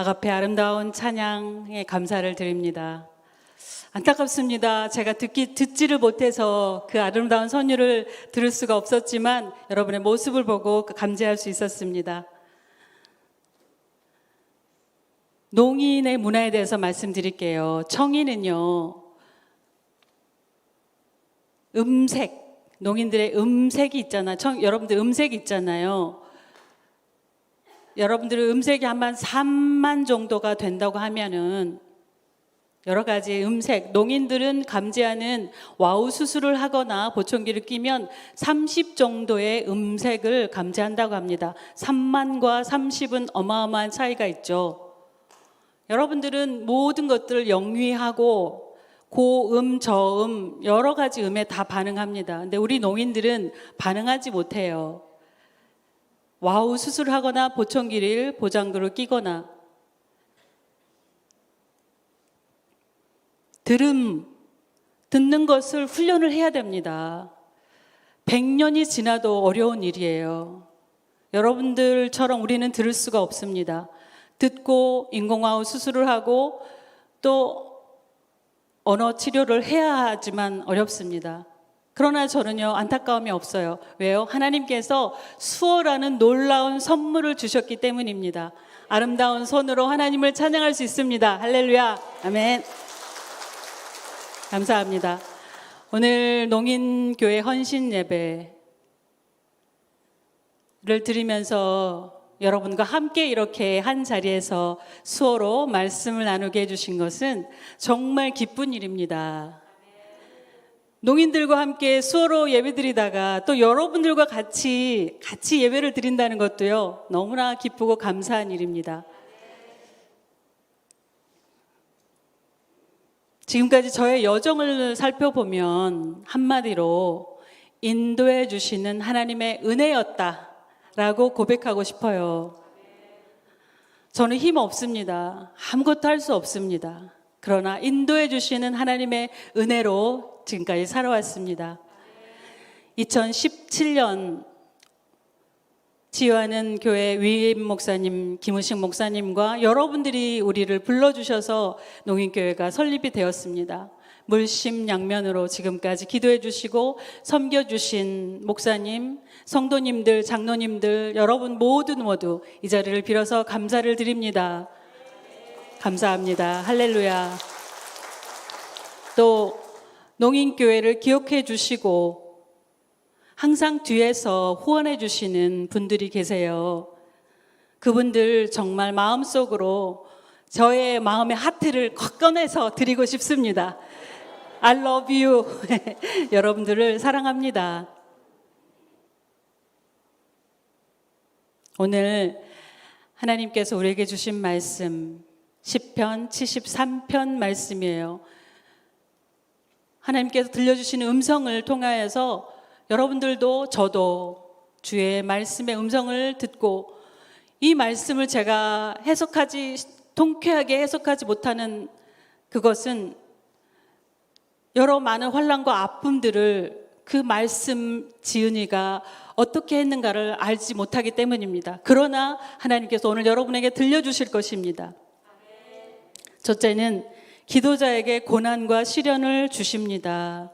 아가페 아름다운 찬양에 감사를 드립니다. 안타깝습니다. 제가 듣지를 못해서 그 아름다운 선율을 들을 수가 없었지만 여러분의 모습을 보고 감지할 수 있었습니다. 농인의 문화에 대해서 말씀드릴게요. 청인은요, 농인들의 음색이 있잖아요. 여러분들 음색이 있잖아요. 여러분들의 음색이 한 3만 정도가 된다고 하면은 여러 가지 음색, 농인들은 감지하는 와우 수술을 하거나 보청기를 끼면 30 정도의 음색을 감지한다고 합니다. 3만과 30은 어마어마한 차이가 있죠. 여러분들은 모든 것들을 영위하고 고음, 저음, 여러 가지 음에 다 반응합니다. 근데 우리 농인들은 반응하지 못해요. 와우 수술을 하거나 보청기를 보장구를 끼거나 듣는 것을 훈련을 해야 됩니다. 100년이 지나도 어려운 일이에요. 여러분들처럼 우리는 들을 수가 없습니다. 듣고 인공와우 수술을 하고 또 언어 치료를 해야 하지만 어렵습니다. 그러나 저는요, 안타까움이 없어요. 왜요? 하나님께서 수어라는 놀라운 선물을 주셨기 때문입니다. 아름다운 손으로 하나님을 찬양할 수 있습니다. 할렐루야. 아멘. 감사합니다. 오늘 농인교회 헌신 예배를 드리면서 여러분과 함께 이렇게 한 자리에서 수어로 말씀을 나누게 해주신 것은 정말 기쁜 일입니다. 농인들과 함께 수어로 예배드리다가 또 여러분들과 같이 예배를 드린다는 것도요, 너무나 기쁘고 감사한 일입니다. 지금까지 저의 여정을 살펴보면 한마디로 인도해 주시는 하나님의 은혜였다라고 고백하고 싶어요. 저는 힘 없습니다. 아무것도 할 수 없습니다. 그러나 인도해 주시는 하나님의 은혜로 지금까지 살아왔습니다. 2017년 지유하는 교회 위임 목사님, 김우식 목사님과 여러분들이 우리를 불러주셔서 농인교회가 설립이 되었습니다. 물심양면으로 지금까지 기도해 주시고 섬겨주신 목사님, 성도님들, 장로님들, 여러분 모두 이 자리를 빌어서 감사를 드립니다. 감사합니다. 할렐루야. 또 농인교회를 기억해 주시고 항상 뒤에서 후원해 주시는 분들이 계세요. 그분들 정말 마음속으로 저의 마음의 하트를 꺼내서 드리고 싶습니다. I love you. 여러분들을 사랑합니다. 오늘 하나님께서 우리에게 주신 말씀 시편 73편 말씀이에요. 하나님께서 들려주시는 음성을 통하여서 여러분들도 저도 주의 말씀의 음성을 듣고 이 말씀을 제가 통쾌하게 해석하지 못하는 그것은 여러 많은 환난과 아픔들을 그 말씀 지은이가 어떻게 했는가를 알지 못하기 때문입니다. 그러나 하나님께서 오늘 여러분에게 들려주실 것입니다. 첫째는 기도자에게 고난과 시련을 주십니다.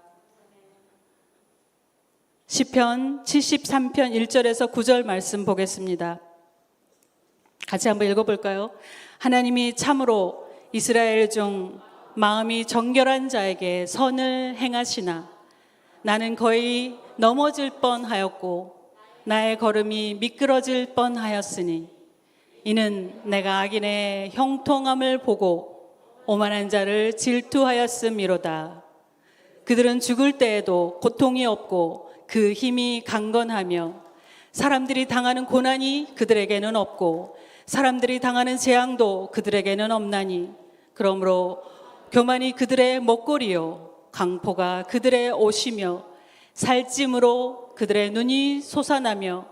시편 73편 1절에서 9절 말씀 보겠습니다. 같이 한번 읽어볼까요? 하나님이 참으로 이스라엘 중 마음이 정결한 자에게 선을 행하시나 나는 거의 넘어질 뻔하였고 나의 걸음이 미끄러질 뻔하였으니 이는 내가 악인의 형통함을 보고 오만한 자를 질투하였음이로다. 그들은 죽을 때에도 고통이 없고 그 힘이 강건하며 사람들이 당하는 고난이 그들에게는 없고 사람들이 당하는 재앙도 그들에게는 없나니 그러므로 교만이 그들의 먹거리요 강포가 그들의 옷이며 살찜으로 그들의 눈이 솟아나며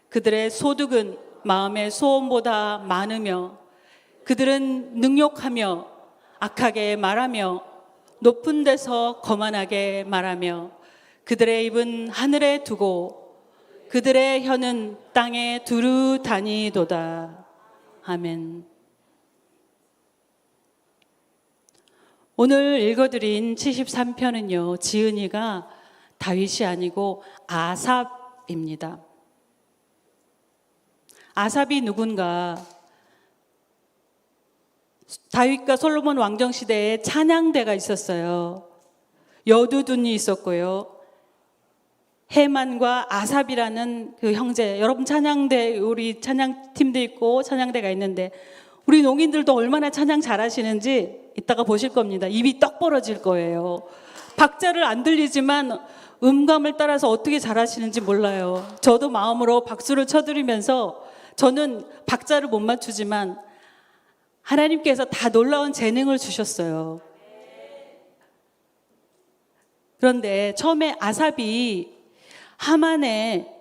그들의 소득은 마음의 소원보다 많으며 그들은 능욕하며 악하게 말하며 높은 데서 거만하게 말하며 그들의 입은 하늘에 두고 그들의 혀는 땅에 두루 다니도다. 아멘. 오늘 읽어드린 73편은요, 지은이가 다윗이 아니고 아삽입니다. 아삽이 누군가? 다윗과 솔로몬 왕정 시대에 찬양대가 있었어요. 여두둔이 있었고요. 헤만과 아삽이라는 그 형제, 여러분 찬양대, 우리 찬양팀도 있고 찬양대가 있는데 우리 농인들도 얼마나 찬양 잘하시는지 이따가 보실 겁니다. 입이 떡 벌어질 거예요. 박자를 안 들리지만 음감을 따라서 어떻게 잘하시는지 몰라요. 저도 마음으로 박수를 쳐드리면서 저는 박자를 못 맞추지만 하나님께서 다 놀라운 재능을 주셨어요. 그런데 처음에 아삽이 하만의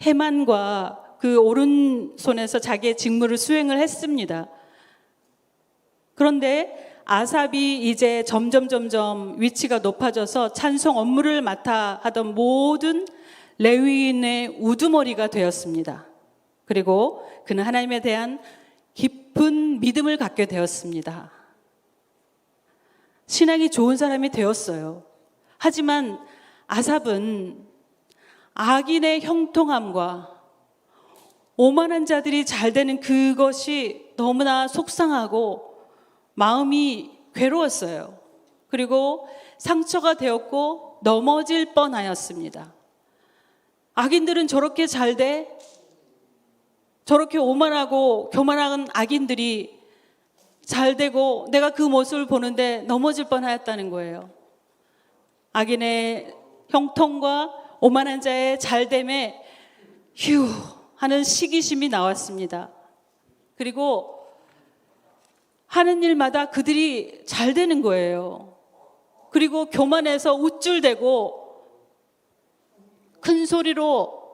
헤만과 그 오른손에서 자기의 직무를 수행을 했습니다. 그런데 아삽이 이제 점점 위치가 높아져서 찬송 업무를 맡아 하던 모든 레위인의 우두머리가 되었습니다. 그리고 그는 하나님에 대한 깊은 믿음을 갖게 되었습니다. 신앙이 좋은 사람이 되었어요. 하지만 아삽은 악인의 형통함과 오만한 자들이 잘 되는 그것이 너무나 속상하고 마음이 괴로웠어요. 그리고 상처가 되었고 넘어질 뻔하였습니다. 악인들은 저렇게 잘 돼? 저렇게 오만하고 교만한 악인들이 잘 되고 내가 그 모습을 보는데 넘어질 뻔하였다는 거예요. 악인의 형통과 오만한 자의 잘됨에 휴 하는 시기심이 나왔습니다. 그리고 하는 일마다 그들이 잘 되는 거예요. 그리고 교만해서 우쭐대고 큰 소리로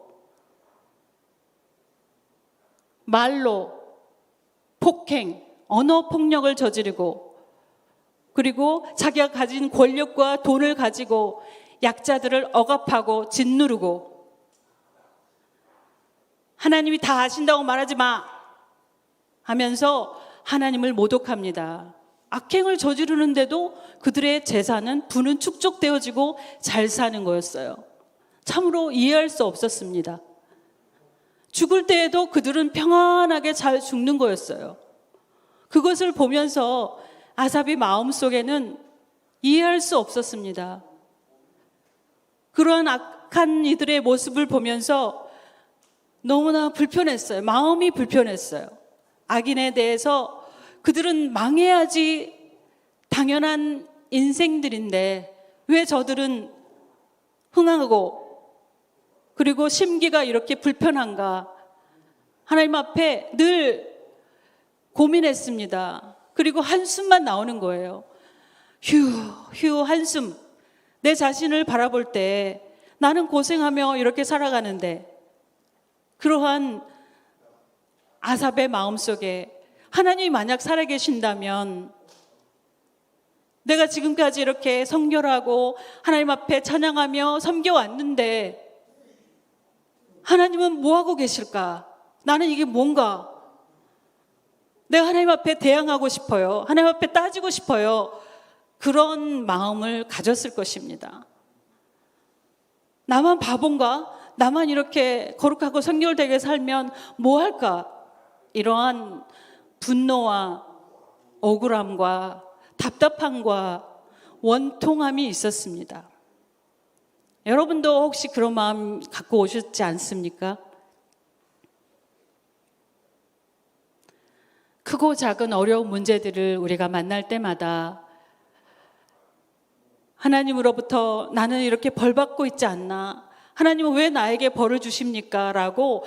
말로 폭행, 언어 폭력을 저지르고 그리고 자기가 가진 권력과 돈을 가지고 약자들을 억압하고 짓누르고 하나님이 다 아신다고 말하지 마 하면서 하나님을 모독합니다. 악행을 저지르는데도 그들의 재산은 부는 축적되어지고 잘 사는 거였어요. 참으로 이해할 수 없었습니다. 죽을 때에도 그들은 평안하게 잘 죽는 거였어요. 그것을 보면서 아삽이 마음속에는 이해할 수 없었습니다. 그러한 악한 이들의 모습을 보면서 너무나 불편했어요. 마음이 불편했어요. 악인에 대해서 그들은 망해야지 당연한 인생들인데 왜 저들은 흥하고 그리고 심기가 이렇게 불편한가? 하나님 앞에 늘 고민했습니다. 그리고 한숨만 나오는 거예요. 휴 한숨. 내 자신을 바라볼 때 나는 고생하며 이렇게 살아가는데 그러한 아삽의 마음속에 하나님이 만약 살아계신다면 내가 지금까지 이렇게 성결하고 하나님 앞에 찬양하며 섬겨왔는데 하나님은 뭐하고 계실까? 나는 이게 뭔가? 내가 하나님 앞에 대항하고 싶어요. 하나님 앞에 따지고 싶어요. 그런 마음을 가졌을 것입니다. 나만 바본가? 나만 이렇게 거룩하고 성결되게 살면 뭐 할까? 이러한 분노와 억울함과 답답함과 원통함이 있었습니다. 여러분도 혹시 그런 마음 갖고 오셨지 않습니까? 크고 작은 어려운 문제들을 우리가 만날 때마다 하나님으로부터 나는 이렇게 벌 받고 있지 않나? 하나님은 왜 나에게 벌을 주십니까? 라고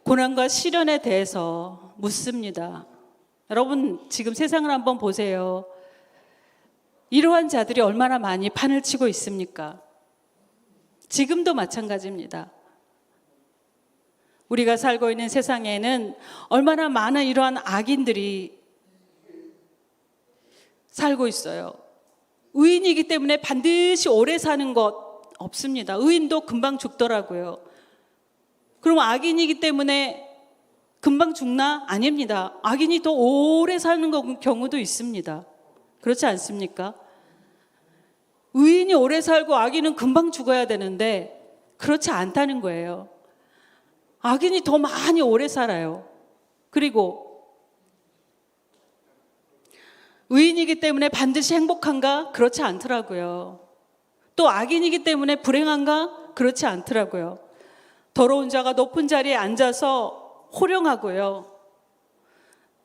고난과 시련에 대해서 묻습니다. 여러분 지금 세상을 한번 보세요. 이러한 자들이 얼마나 많이 판을 치고 있습니까? 지금도 마찬가지입니다. 우리가 살고 있는 세상에는 얼마나 많은 이러한 악인들이 살고 있어요. 의인이기 때문에 반드시 오래 사는 것 없습니다. 의인도 금방 죽더라고요. 그럼 악인이기 때문에 금방 죽나? 아닙니다. 악인이 더 오래 사는 경우도 있습니다. 그렇지 않습니까? 의인이 오래 살고 악인은 금방 죽어야 되는데 그렇지 않다는 거예요. 악인이 더 많이 오래 살아요. 그리고 의인이기 때문에 반드시 행복한가? 그렇지 않더라고요. 또 악인이기 때문에 불행한가? 그렇지 않더라고요. 더러운 자가 높은 자리에 앉아서 호령하고요.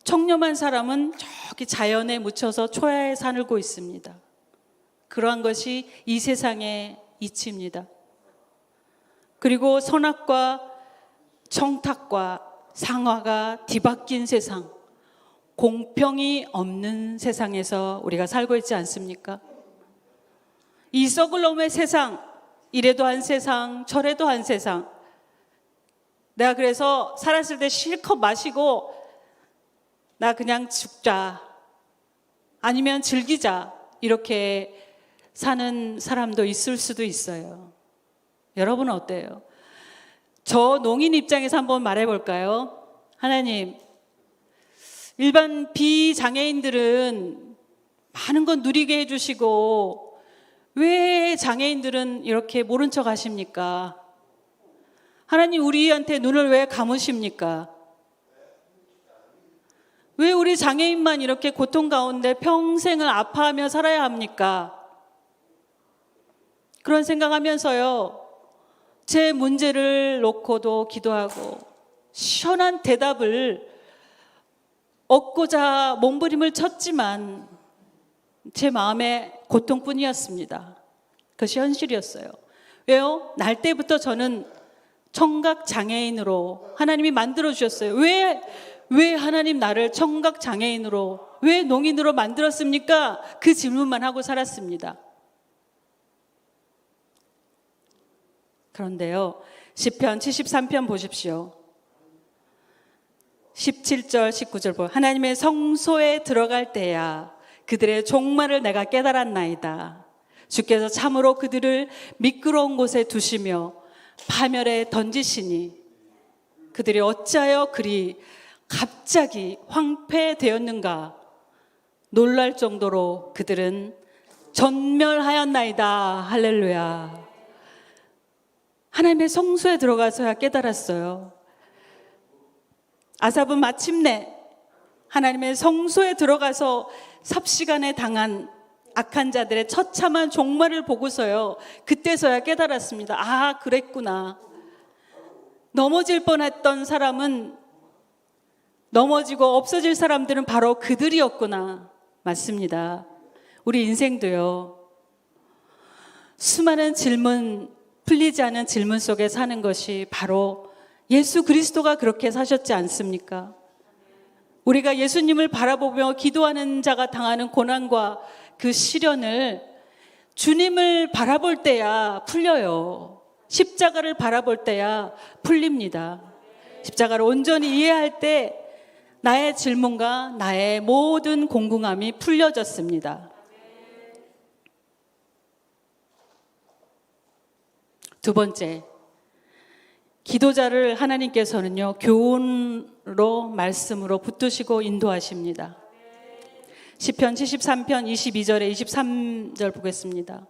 청렴한 사람은 저기 자연에 묻혀서 초야에 살고 있습니다. 그러한 것이 이 세상의 이치입니다. 그리고 선악과 청탁과 상화가 뒤바뀐 세상, 공평이 없는 세상에서 우리가 살고 있지 않습니까? 이 썩을 놈의 세상, 이래도 한 세상, 저래도 한 세상. 내가 그래서 살았을 때 실컷 마시고 나 그냥 죽자, 아니면 즐기자, 이렇게 사는 사람도 있을 수도 있어요. 여러분은 어때요? 저 농인 입장에서 한번 말해볼까요? 하나님, 일반 비장애인들은 많은 건 누리게 해주시고 왜 장애인들은 이렇게 모른 척 하십니까? 하나님, 우리한테 눈을 왜 감으십니까? 왜 우리 장애인만 이렇게 고통 가운데 평생을 아파하며 살아야 합니까? 그런 생각하면서요, 제 문제를 놓고도 기도하고 시원한 대답을 얻고자 몸부림을 쳤지만 제 마음의 고통뿐이었습니다. 그것이 현실이었어요. 왜요? 날 때부터 저는 청각 장애인으로 하나님이 만들어 주셨어요. 왜 하나님 나를 청각 장애인으로, 왜 농인으로 만들었습니까? 그 질문만 하고 살았습니다. 그런데요, 시편 73편 보십시오. 17절 19절 보면 하나님의 성소에 들어갈 때야 그들의 종말을 내가 깨달았나이다. 주께서 참으로 그들을 미끄러운 곳에 두시며 파멸에 던지시니 그들이 어찌하여 그리 갑자기 황폐되었는가. 놀랄 정도로 그들은 전멸하였나이다. 할렐루야. 하나님의 성소에 들어가서야 깨달았어요. 아삽은 마침내 하나님의 성소에 들어가서 삽시간에 당한 악한 자들의 처참한 종말을 보고서요, 그때서야 깨달았습니다. 아, 그랬구나. 넘어질 뻔했던 사람은, 넘어지고 없어질 사람들은 바로 그들이었구나. 맞습니다. 우리 인생도요, 수많은 질문, 풀리지 않은 질문 속에 사는 것이 바로 예수 그리스도가 그렇게 사셨지 않습니까? 우리가 예수님을 바라보며 기도하는 자가 당하는 고난과 그 시련을 주님을 바라볼 때야 풀려요. 십자가를 바라볼 때야 풀립니다. 십자가를 온전히 이해할 때 나의 질문과 나의 모든 궁금함이 풀려졌습니다. 두 번째, 기도자를 하나님께서는요, 교훈으로, 말씀으로 붙드시고 인도하십니다. 시편 73편 22절에 23절 보겠습니다.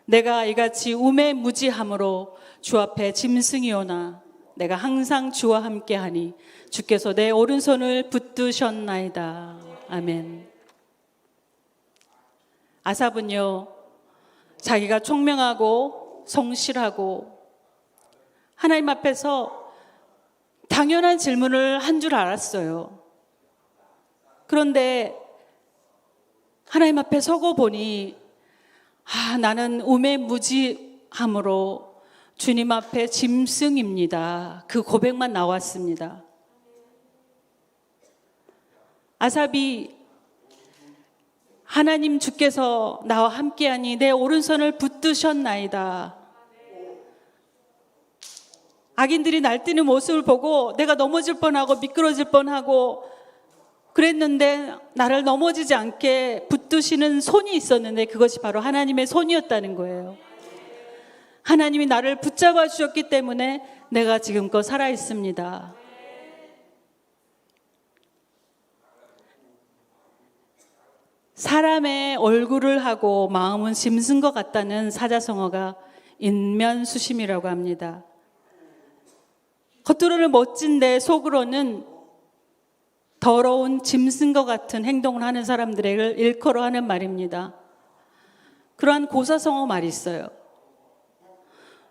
내가 이같이 우매무지함으로 주 앞에 짐승이오나 내가 항상 주와 함께하니 주께서 내 오른손을 붙드셨나이다. 아멘. 아삽은요, 자기가 총명하고 성실하고 하나님 앞에서 당연한 질문을 한 줄 알았어요. 그런데 하나님 앞에 서고 보니 나는 우매무지함으로 주님 앞에 짐승입니다. 그 고백만 나왔습니다. 아삽이 하나님 주께서 나와 함께하니 내 오른손을 붙드셨나이다. 악인들이 날뛰는 모습을 보고 내가 넘어질 뻔하고 미끄러질 뻔하고 그랬는데 나를 넘어지지 않게 붙드시는 손이 있었는데 그것이 바로 하나님의 손이었다는 거예요. 하나님이 나를 붙잡아 주셨기 때문에 내가 지금껏 살아 있습니다. 사람의 얼굴을 하고 마음은 짐승 것 같다는 사자성어가 인면수심이라고 합니다. 겉으로는 멋진데 속으로는 더러운 짐승과 같은 행동을 하는 사람들을 일컬어 하는 말입니다. 그러한 고사성어 말이 있어요.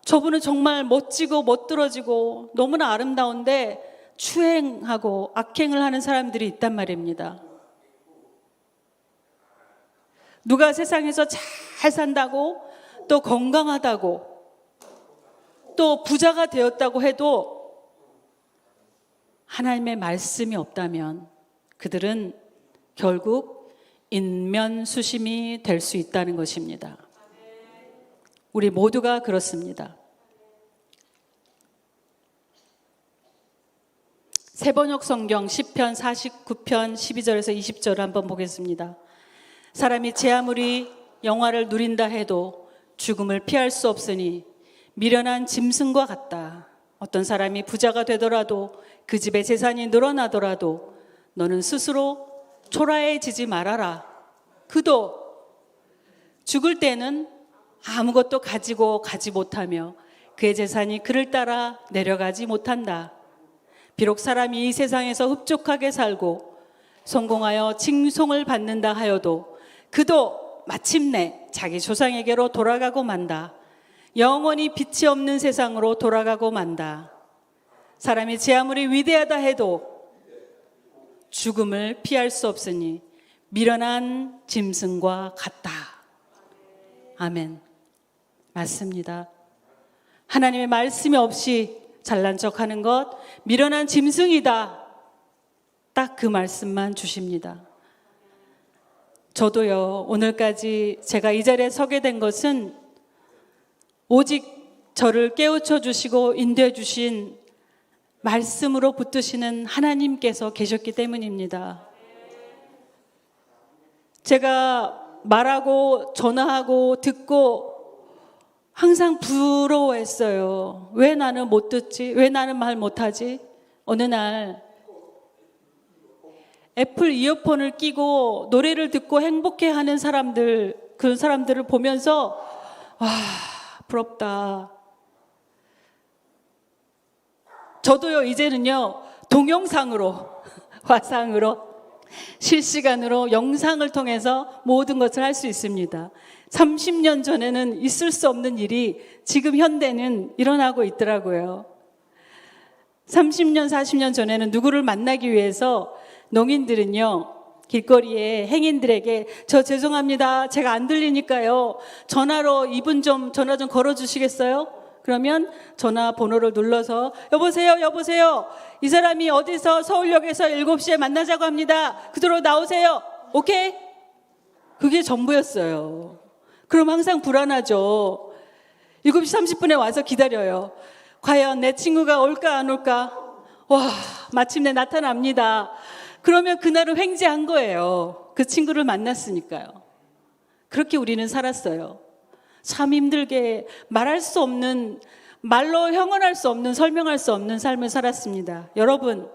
저분은 정말 멋지고 멋들어지고 너무나 아름다운데 추행하고 악행을 하는 사람들이 있단 말입니다. 누가 세상에서 잘 산다고 또 건강하다고 또 부자가 되었다고 해도 하나님의 말씀이 없다면 그들은 결국 인면수심이 될 수 있다는 것입니다. 우리 모두가 그렇습니다. 세번역 성경 시편 49편 12절에서 20절을 한번 보겠습니다. 사람이 제 아무리 영화를 누린다 해도 죽음을 피할 수 없으니 미련한 짐승과 같다. 어떤 사람이 부자가 되더라도 그 집에 재산이 늘어나더라도 너는 스스로 초라해지지 말아라. 그도 죽을 때는 아무것도 가지고 가지 못하며 그의 재산이 그를 따라 내려가지 못한다. 비록 사람이 이 세상에서 흡족하게 살고 성공하여 칭송을 받는다 하여도 그도 마침내 자기 조상에게로 돌아가고 만다. 영원히 빛이 없는 세상으로 돌아가고 만다. 사람이 제 아무리 위대하다 해도 죽음을 피할 수 없으니 미련한 짐승과 같다. 아멘. 맞습니다. 하나님의 말씀이 없이 잘난 척하는 것 미련한 짐승이다. 딱 그 말씀만 주십니다. 저도요, 오늘까지 제가 이 자리에 서게 된 것은 오직 저를 깨우쳐 주시고 인도해 주신 말씀으로 붙드시는 하나님께서 계셨기 때문입니다. 제가 말하고 전화하고 듣고 항상 부러워했어요. 왜 나는 못 듣지? 왜 나는 말 못하지? 어느 날 애플 이어폰을 끼고 노래를 듣고 행복해하는 사람들, 그런 사람들을 보면서 와, 부럽다. 저도요, 이제는요, 동영상으로, 화상으로, 실시간으로 영상을 통해서 모든 것을 할 수 있습니다. 30년 전에는 있을 수 없는 일이 지금 현대는 일어나고 있더라고요. 30년, 40년 전에는 누구를 만나기 위해서 농인들은요, 길거리에 행인들에게 저 죄송합니다. 제가 안 들리니까요. 전화로 이분 좀 전화 좀 걸어주시겠어요? 그러면 전화번호를 눌러서 여보세요, 여보세요. 이 사람이 어디서 서울역에서 7시에 만나자고 합니다. 그대로 나오세요. 오케이? 그게 전부였어요. 그럼 항상 불안하죠. 7시 30분에 와서 기다려요. 과연 내 친구가 올까 안 올까? 와, 마침내 나타납니다. 그러면 그날은 횡재한 거예요. 그 친구를 만났으니까요. 그렇게 우리는 살았어요. 참 힘들게 말할 수 없는, 말로 형언할 수 없는, 설명할 수 없는 삶을 살았습니다. 여러분,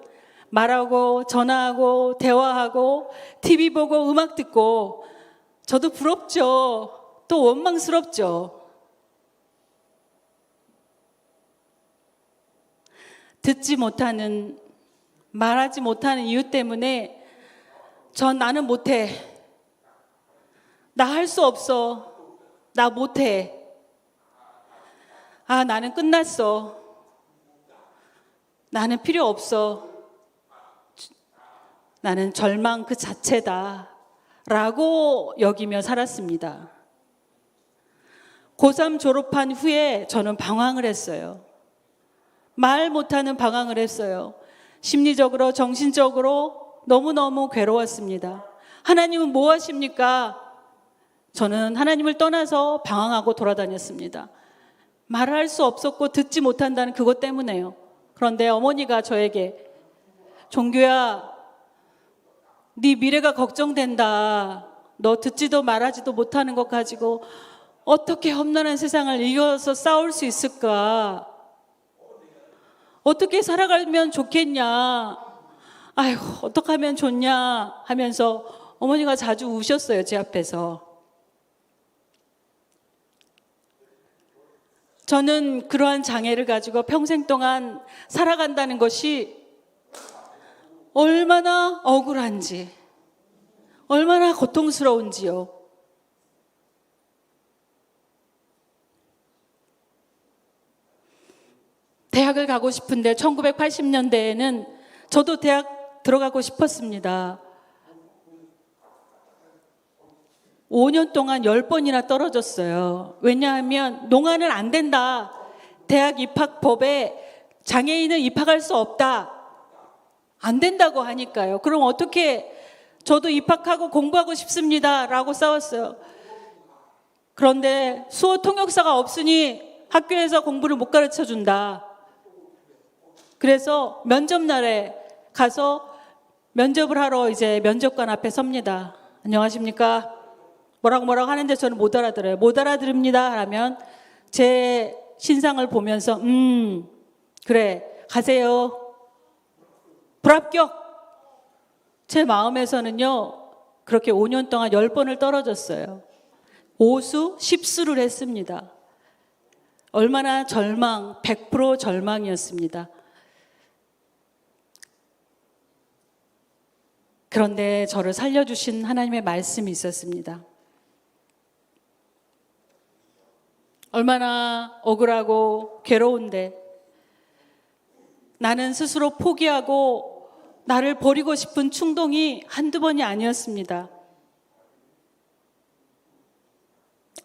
말하고 전화하고 대화하고 TV 보고 음악 듣고 저도 부럽죠. 또 원망스럽죠. 듣지 못하는, 말하지 못하는 이유 때문에 나는 못해. 나 할 수 없어. 나 못해. 아, 나는 끝났어. 나는 필요 없어. 나는 절망 그 자체다. 라고 여기며 살았습니다. 고3 졸업한 후에 저는 방황을 했어요. 말 못하는 방황을 했어요. 심리적으로, 정신적으로 너무너무 괴로웠습니다. 하나님은 뭐 하십니까? 저는 하나님을 떠나서 방황하고 돌아다녔습니다. 말할 수 없었고 듣지 못한다는 그것 때문에요. 그런데 어머니가 저에게 종규야, 네 미래가 걱정된다. 너 듣지도 말하지도 못하는 것 가지고 어떻게 험난한 세상을 이겨서 싸울 수 있을까? 어떻게 살아가면 좋겠냐? 아이고, 어떻게 하면 좋냐? 하면서 어머니가 자주 우셨어요, 제 앞에서. 저는 그러한 장애를 가지고 평생 동안 살아간다는 것이 얼마나 억울한지, 얼마나 고통스러운지요. 대학을 가고 싶은데 1980년대에는 저도 대학 들어가고 싶었습니다. 5년 동안 10번이나 떨어졌어요. 왜냐하면 농아는 안 된다. 대학 입학법에 장애인은 입학할 수 없다. 안 된다고 하니까요. 그럼 어떻게, 저도 입학하고 공부하고 싶습니다 라고 싸웠어요. 그런데 수어 통역사가 없으니 학교에서 공부를 못 가르쳐 준다. 그래서 면접 날에 가서 면접을 하러 이제 면접관 앞에 섭니다. 안녕하십니까? 뭐라고 하는데 저는 못 알아들어요. 못 알아들읍니다 하면 제 신상을 보면서 그래 가세요. 불합격. 제 마음에서는요, 그렇게 5년 동안 10번을 떨어졌어요. 5수 10수를 했습니다. 얼마나 100% 절망이었습니다. 그런데 저를 살려주신 하나님의 말씀이 있었습니다. 얼마나 억울하고 괴로운데 나는 스스로 포기하고 나를 버리고 싶은 충동이 한두 번이 아니었습니다.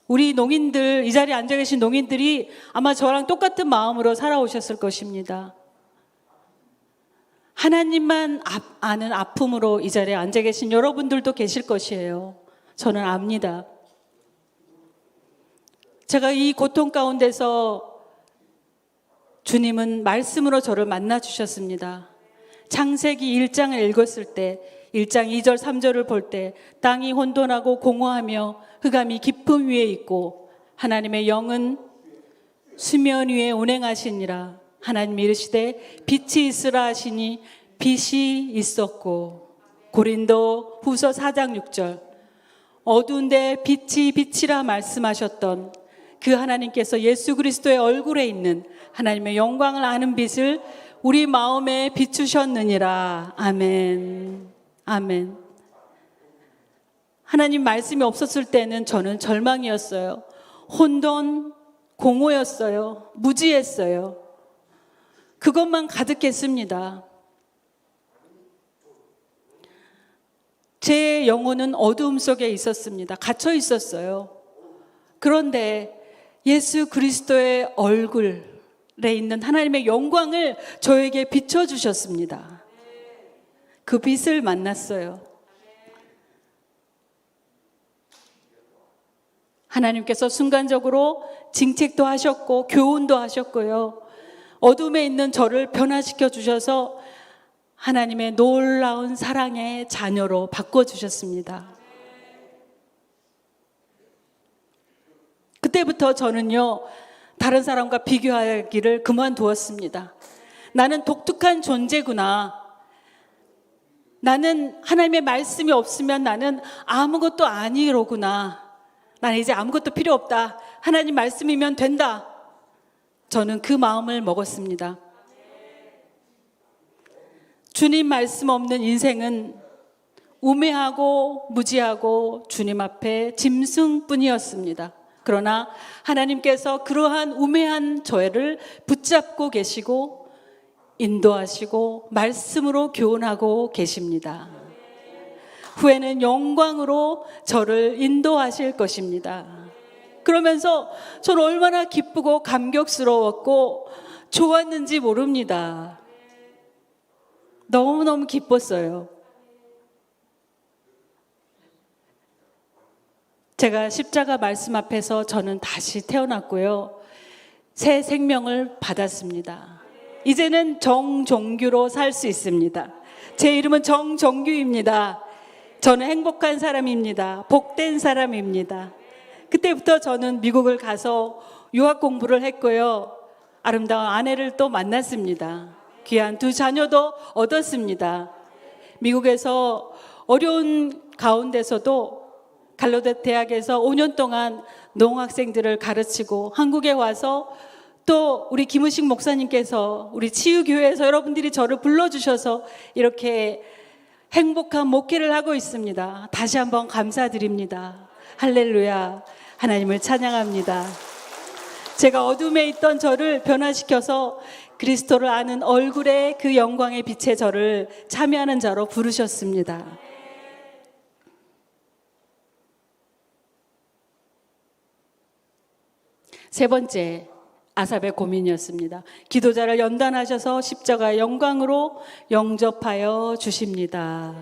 우리 농인들, 이 자리에 앉아 계신 농인들이 아마 저랑 똑같은 마음으로 살아오셨을 것입니다. 하나님만 아는 아픔으로 이 자리에 앉아 계신 여러분들도 계실 것이에요. 저는 압니다. 제가 이 고통 가운데서 주님은 말씀으로 저를 만나 주셨습니다. 창세기 1장을 읽었을 때 1장 2절 3절을 볼 때 땅이 혼돈하고 공허하며 흑암이 깊음 위에 있고 하나님의 영은 수면 위에 운행하시니라. 하나님이 이르시되 빛이 있으라 하시니 빛이 있었고. 고린도 후서 4장 6절 어두운데 빛이 빛이라 말씀하셨던 그 하나님께서 예수 그리스도의 얼굴에 있는 하나님의 영광을 아는 빛을 우리 마음에 비추셨느니라. 아멘. 아멘. 하나님 말씀이 없었을 때는 저는 절망이었어요. 혼돈, 공허였어요. 무지했어요. 그것만 가득했습니다. 제 영혼은 어두움 속에 있었습니다. 갇혀 있었어요. 그런데 예수 그리스도의 얼굴에 있는 하나님의 영광을 저에게 비춰주셨습니다. 그 빛을 만났어요. 하나님께서 순간적으로 징책도 하셨고 교훈도 하셨고요. 어둠에 있는 저를 변화시켜 주셔서 하나님의 놀라운 사랑의 자녀로 바꿔주셨습니다. 그때부터 저는요, 다른 사람과 비교하기를 그만두었습니다. 나는 독특한 존재구나. 나는 하나님의 말씀이 없으면 나는 아무것도 아니로구나. 나는 이제 아무것도 필요 없다. 하나님 말씀이면 된다. 저는 그 마음을 먹었습니다. 주님 말씀 없는 인생은 우매하고 무지하고 주님 앞에 짐승뿐이었습니다. 그러나 하나님께서 그러한 우매한 저를 붙잡고 계시고 인도하시고 말씀으로 교훈하고 계십니다. 후에는 영광으로 저를 인도하실 것입니다. 그러면서 저는 얼마나 기쁘고 감격스러웠고 좋았는지 모릅니다. 너무너무 기뻤어요. 제가 십자가 말씀 앞에서 저는 다시 태어났고요. 새 생명을 받았습니다. 이제는 정종규로 살 수 있습니다. 제 이름은 정종규입니다. 저는 행복한 사람입니다. 복된 사람입니다. 그때부터 저는 미국을 가서 유학 공부를 했고요. 아름다운 아내를 또 만났습니다. 귀한 두 자녀도 얻었습니다. 미국에서 어려운 가운데서도 갈로데 대학에서 5년 동안 농학생들을 가르치고 한국에 와서 또 우리 김우식 목사님께서 우리 치유교회에서 여러분들이 저를 불러주셔서 이렇게 행복한 목회를 하고 있습니다. 다시 한번 감사드립니다. 할렐루야. 하나님을 찬양합니다. 제가 어둠에 있던 저를 변화시켜서 그리스도를 아는 얼굴의 그 영광의 빛에 저를 참여하는 자로 부르셨습니다. 세 번째, 아삽의 고민이었습니다. 기도자를 연단하셔서 십자가의 영광으로 영접하여 주십니다.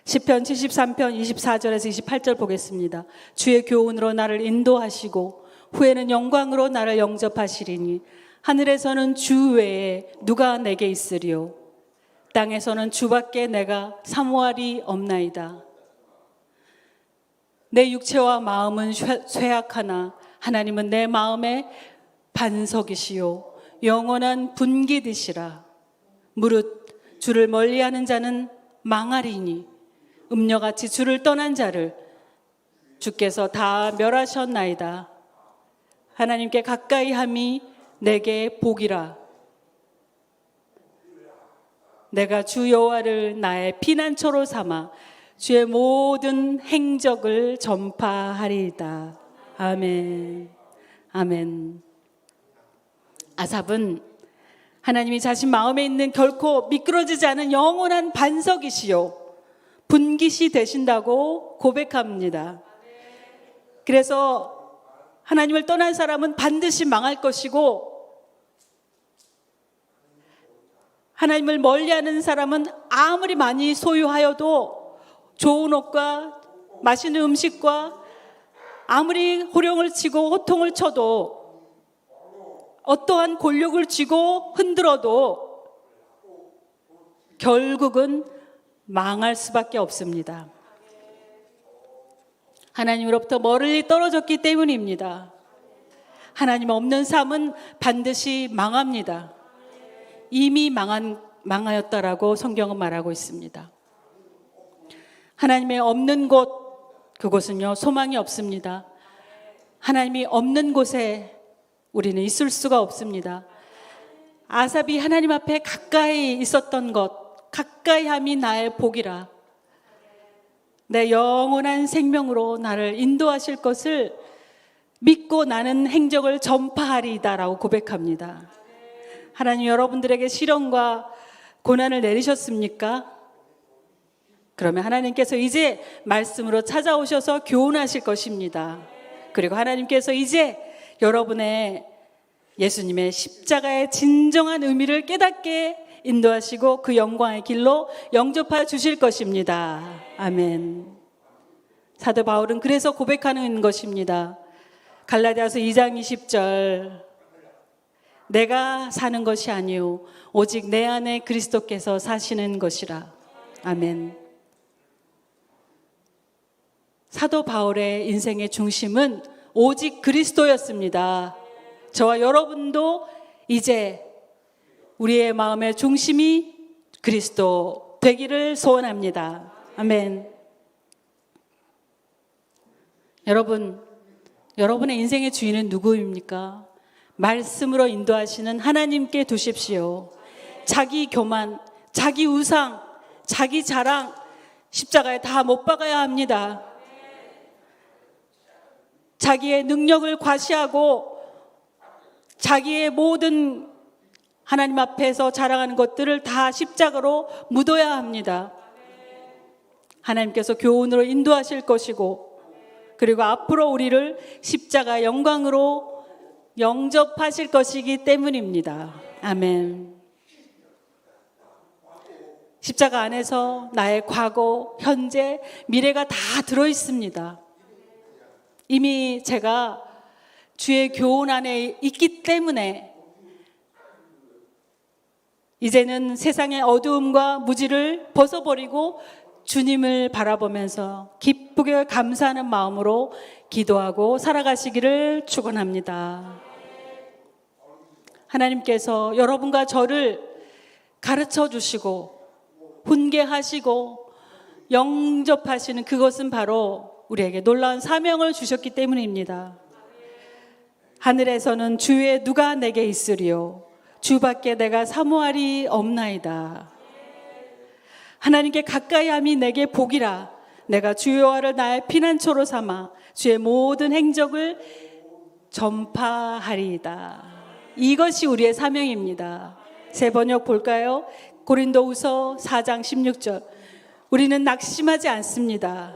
시편 73편 24절에서 28절 보겠습니다. 주의 교훈으로 나를 인도하시고 후에는 영광으로 나를 영접하시리니 하늘에서는 주 외에 누가 내게 있으리요 땅에서는 주밖에 내가 사모할이 없나이다. 내 육체와 마음은 쇠약하나 하나님은 내 마음의 반석이시요 영원한 분기드시라. 무릇 주를 멀리하는 자는 망하리니 음녀같이 주를 떠난 자를 주께서 다 멸하셨나이다. 하나님께 가까이 함이 내게 복이라. 내가 주 여호와를 나의 피난처로 삼아 주의 모든 행적을 전파하리이다. 아멘. 아멘. 아삽은 하나님이 자신 마음에 있는 결코 미끄러지지 않은 영원한 반석이시요 분깃이 되신다고 고백합니다. 그래서 하나님을 떠난 사람은 반드시 망할 것이고 하나님을 멀리하는 사람은 아무리 많이 소유하여도 좋은 옷과 맛있는 음식과 아무리 호령을 치고 호통을 쳐도 어떠한 권력을 쥐고 흔들어도 결국은 망할 수밖에 없습니다. 하나님으로부터 멀리 떨어졌기 때문입니다. 하나님 없는 삶은 반드시 망합니다. 이미 망하였다라고 성경은 말하고 있습니다. 하나님의 없는 곳, 그곳은요 소망이 없습니다. 하나님이 없는 곳에 우리는 있을 수가 없습니다. 아삽이 하나님 앞에 가까이 있었던 것, 가까이 함이 나의 복이라. 내 영원한 생명으로 나를 인도하실 것을 믿고 나는 행적을 전파하리이다라고 고백합니다. 하나님 여러분들에게 시련과 고난을 내리셨습니까? 그러면 하나님께서 이제 말씀으로 찾아오셔서 교훈하실 것입니다. 그리고 하나님께서 이제 여러분의 예수님의 십자가의 진정한 의미를 깨닫게 인도하시고 그 영광의 길로 영접하여 주실 것입니다. 아멘. 사도 바울은 그래서 고백하는 것입니다. 갈라디아서 2장 20절 내가 사는 것이 아니요 오직 내 안에 그리스도께서 사시는 것이라. 아멘. 사도 바울의 인생의 중심은 오직 그리스도였습니다. 저와 여러분도 이제 우리의 마음의 중심이 그리스도 되기를 소원합니다. 아멘. 여러분, 여러분의 인생의 주인은 누구입니까? 말씀으로 인도하시는 하나님께 두십시오. 자기 교만, 자기 우상, 자기 자랑, 십자가에 다 못 박아야 합니다. 자기의 능력을 과시하고 자기의 모든 하나님 앞에서 자랑하는 것들을 다 십자가로 묻어야 합니다. 하나님께서 교훈으로 인도하실 것이고 그리고 앞으로 우리를 십자가 영광으로 영접하실 것이기 때문입니다. 아멘. 십자가 안에서 나의 과거, 현재, 미래가 다 들어있습니다. 이미 제가 주의 교훈 안에 있기 때문에 이제는 세상의 어두움과 무지를 벗어버리고 주님을 바라보면서 기쁘게 감사하는 마음으로 기도하고 살아가시기를 축원합니다. 하나님께서 여러분과 저를 가르쳐 주시고 훈계하시고 영접하시는 그것은 바로 우리에게 놀라운 사명을 주셨기 때문입니다. 하늘에서는 주의 누가 내게 있으리요 주밖에 내가 사모하리 없나이다. 하나님께 가까이함이 내게 복이라. 내가 주의 여호와를 나의 피난처로 삼아 주의 모든 행적을 전파하리이다. 이것이 우리의 사명입니다. 새 번역 볼까요? 고린도후서 4장 16절. 우리는 낙심하지 않습니다.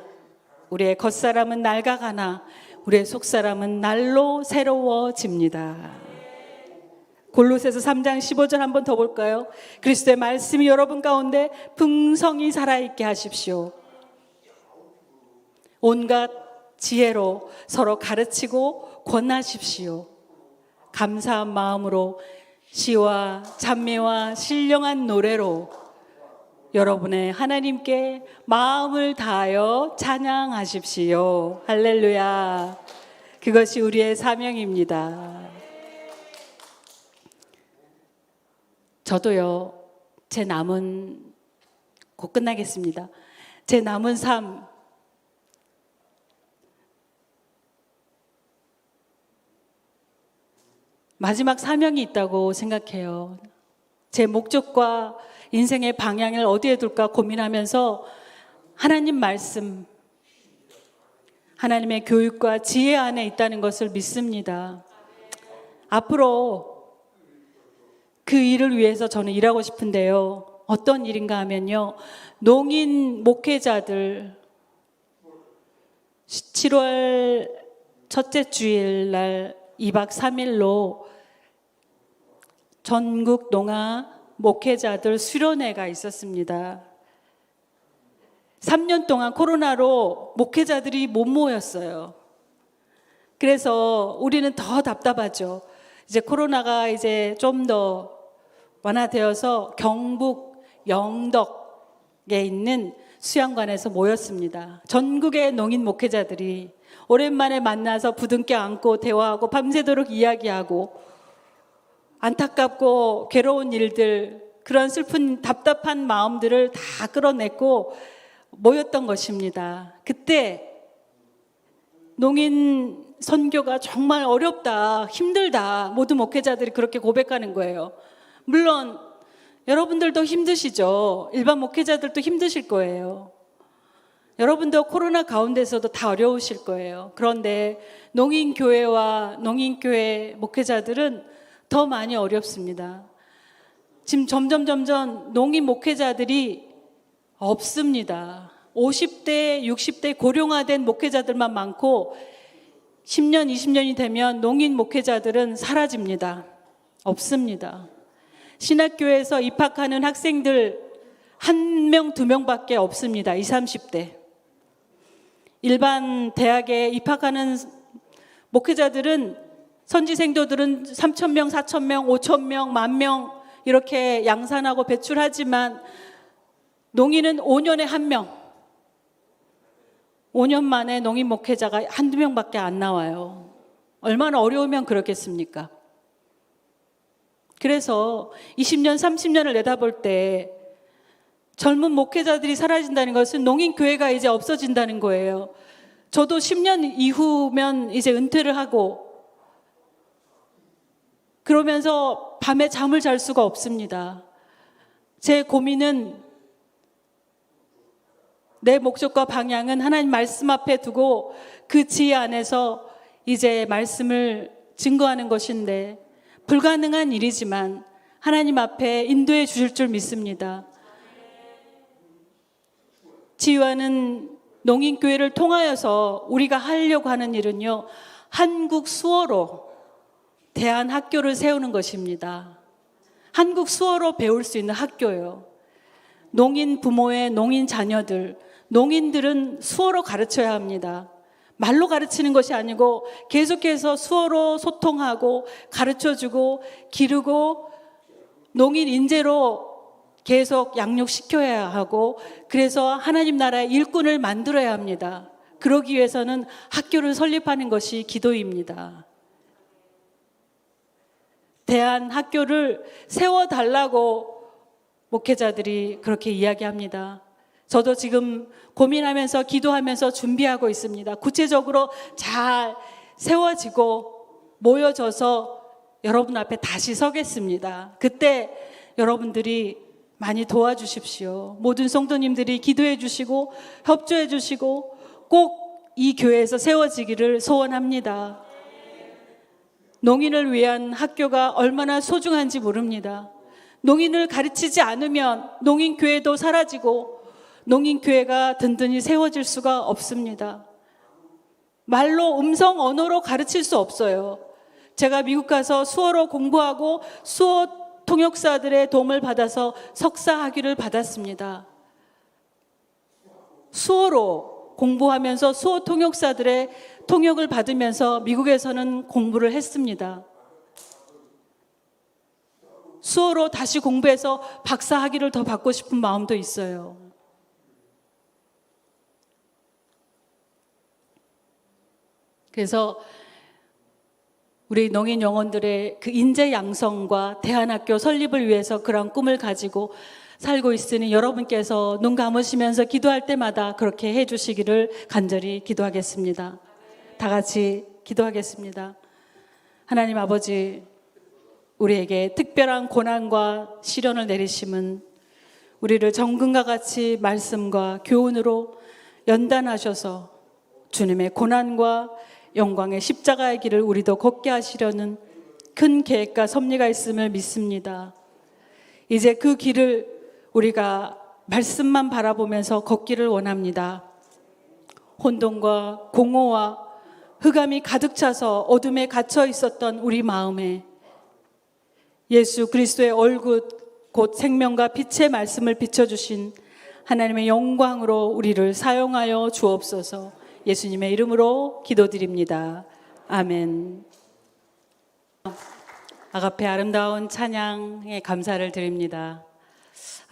우리의 겉사람은 낡아가나 우리의 속사람은 날로 새로워집니다. 골로새서 3장 15절 한번 더 볼까요? 그리스도의 말씀이 여러분 가운데 풍성히 살아있게 하십시오. 온갖 지혜로 서로 가르치고 권하십시오. 감사한 마음으로 시와 찬미와 신령한 노래로 여러분의 하나님께 마음을 다하여 찬양하십시오. 할렐루야. 그것이 우리의 사명입니다. 저도요, 제 남은, 곧 끝나겠습니다. 제 남은 삶, 마지막 사명이 있다고 생각해요. 제 목적과 인생의 방향을 어디에 둘까 고민하면서 하나님 말씀, 하나님의 교육과 지혜 안에 있다는 것을 믿습니다. 앞으로 그 일을 위해서 저는 일하고 싶은데요. 어떤 일인가 하면요. 농인 목회자들 7월 첫째 주일 날 2박 3일로 전국 농아 목회자들 수련회가 있었습니다. 3년 동안 코로나로 목회자들이 못 모였어요. 그래서 우리는 더 답답하죠. 이제 코로나가 이제 좀 더 완화되어서 경북 영덕에 있는 수양관에서 모였습니다. 전국의 농인 목회자들이 오랜만에 만나서 부둥켜 안고 대화하고 밤새도록 이야기하고 안타깝고 괴로운 일들, 그런 슬픈 답답한 마음들을 다 끌어내고 모였던 것입니다. 그때 농인 선교가 정말 어렵다, 힘들다, 모든 목회자들이 그렇게 고백하는 거예요. 물론 여러분들도 힘드시죠. 일반 목회자들도 힘드실 거예요. 여러분도 코로나 가운데서도 다 어려우실 거예요. 그런데 농인교회와 농인교회 목회자들은 더 많이 어렵습니다. 지금 점점 농인 목회자들이 없습니다. 50대, 60대 고령화된 목회자들만 많고 10년, 20년이 되면 농인 목회자들은 사라집니다. 없습니다. 신학교에서 입학하는 학생들 1명, 2명밖에 없습니다. 20, 30대. 일반 대학에 입학하는 목회자들은, 선지생도들은 3,000명, 4,000명, 5,000명, 10,000명 이렇게 양산하고 배출하지만 농인은 5년에 1명. 5년 만에 농인 목회자가 한두 명밖에 안 나와요. 얼마나 어려우면 그렇겠습니까? 그래서 20년, 30년을 내다볼 때 젊은 목회자들이 사라진다는 것은 농인교회가 이제 없어진다는 거예요. 저도 10년 이후면 이제 은퇴를 하고 그러면서 밤에 잠을 잘 수가 없습니다. 제 고민은 내 목적과 방향은 하나님 말씀 앞에 두고 그 지혜 안에서 이제 말씀을 증거하는 것인데 불가능한 일이지만 하나님 앞에 인도해 주실 줄 믿습니다. 지휘하는 농인교회를 통하여서 우리가 하려고 하는 일은요, 한국 수어로 대안학교를 세우는 것입니다. 한국 수어로 배울 수 있는 학교요. 농인 부모의 농인 자녀들, 농인들은 수어로 가르쳐야 합니다. 말로 가르치는 것이 아니고 계속해서 수어로 소통하고 가르쳐주고 기르고 농인 인재로 계속 양육시켜야 하고, 그래서 하나님 나라의 일꾼을 만들어야 합니다. 그러기 위해서는 학교를 설립하는 것이 기도입니다. 대한 학교를 세워달라고 목회자들이 그렇게 이야기합니다. 저도 지금 고민하면서 기도하면서 준비하고 있습니다. 구체적으로 잘 세워지고 모여져서 여러분 앞에 다시 서겠습니다. 그때 여러분들이 많이 도와주십시오. 모든 성도님들이 기도해 주시고 협조해 주시고 꼭 이 교회에서 세워지기를 소원합니다. 농인을 위한 학교가 얼마나 소중한지 모릅니다. 농인을 가르치지 않으면 농인교회도 사라지고 농인교회가 든든히 세워질 수가 없습니다. 말로 음성 언어로 가르칠 수 없어요. 제가 미국 가서 수어로 공부하고 수어 통역사들의 도움을 받아서 석사 학위를 받았습니다. 수어로 공부하면서 수어 통역사들의 통역을 받으면서 미국에서는 공부를 했습니다. 수어로 다시 공부해서 박사 학위를 더 받고 싶은 마음도 있어요. 그래서 우리 농인 영혼들의 그 인재 양성과 대안학교 설립을 위해서 그런 꿈을 가지고 살고 있으니 여러분께서 눈 감으시면서 기도할 때마다 그렇게 해주시기를 간절히 기도하겠습니다. 다 같이 기도하겠습니다. 하나님 아버지, 우리에게 특별한 고난과 시련을 내리심은 우리를 정금과 같이 말씀과 교훈으로 연단하셔서 주님의 고난과 영광의 십자가의 길을 우리도 걷게 하시려는 큰 계획과 섭리가 있음을 믿습니다. 이제 그 길을 우리가 말씀만 바라보면서 걷기를 원합니다. 혼돈과 공허와 흑암이 가득 차서 어둠에 갇혀 있었던 우리 마음에 예수 그리스도의 얼굴 곧 생명과 빛의 말씀을 비춰주신 하나님의 영광으로 우리를 사용하여 주옵소서. 예수님의 이름으로 기도드립니다. 아멘. 아가페 아름다운 찬양에 감사를 드립니다.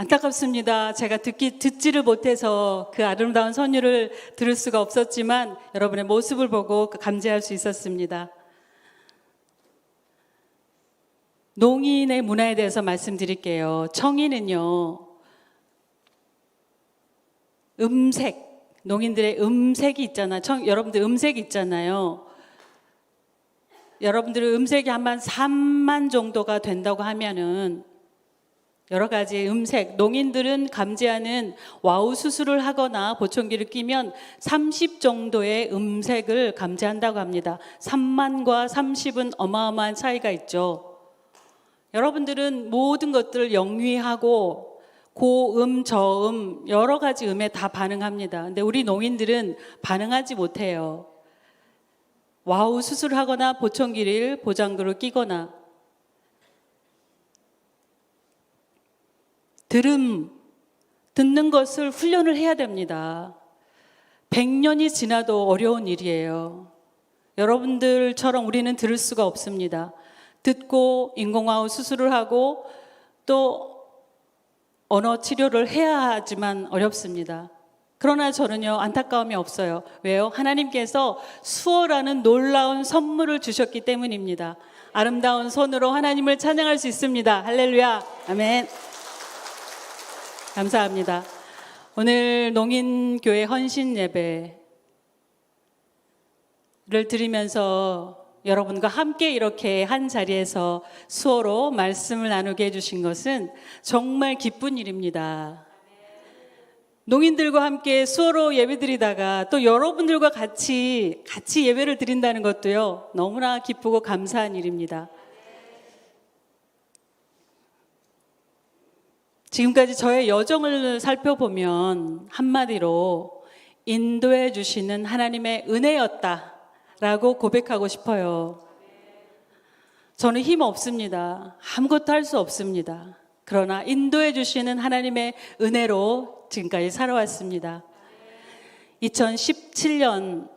안타깝습니다. 제가 듣지를 못해서 그 아름다운 선율을 들을 수가 없었지만 여러분의 모습을 보고 감지할 수 있었습니다. 농인의 문화에 대해서 말씀드릴게요. 청인은요, 음색, 농인들의 음색이 있잖아요. 여러분들 음색이 있잖아요. 여러분들의 음색이 한 3만 정도가 된다고 하면은 여러 가지 음색, 농인들은 감지하는 와우 수술을 하거나 보청기를 끼면 30 정도의 음색을 감지한다고 합니다. 3만과 30은 어마어마한 차이가 있죠. 여러분들은 모든 것들을 영위하고 고음, 저음, 여러 가지 음에 다 반응합니다. 근데 우리 농인들은 반응하지 못해요. 와우 수술을 하거나 보청기를 보장구를 끼거나 듣는 것을 훈련을 해야 됩니다. 100년이 지나도 어려운 일이에요. 여러분들처럼 우리는 들을 수가 없습니다. 듣고 인공와우 수술을 하고 또 언어 치료를 해야 하지만 어렵습니다. 그러나 저는요, 안타까움이 없어요. 왜요? 하나님께서 수어라는 놀라운 선물을 주셨기 때문입니다. 아름다운 손으로 하나님을 찬양할 수 있습니다. 할렐루야. 아멘. 감사합니다. 오늘 농인교회 헌신 예배를 드리면서 여러분과 함께 이렇게 한 자리에서 수어로 말씀을 나누게 해주신 것은 정말 기쁜 일입니다. 농인들과 함께 수어로 예배드리다가 또 여러분들과 같이 예배를 드린다는 것도요, 너무나 기쁘고 감사한 일입니다. 지금까지 저의 여정을 살펴보면 한마디로 인도해 주시는 하나님의 은혜였다라고 고백하고 싶어요. 저는 힘 없습니다. 아무것도 할 수 없습니다. 그러나 인도해 주시는 하나님의 은혜로 지금까지 살아왔습니다. 2017년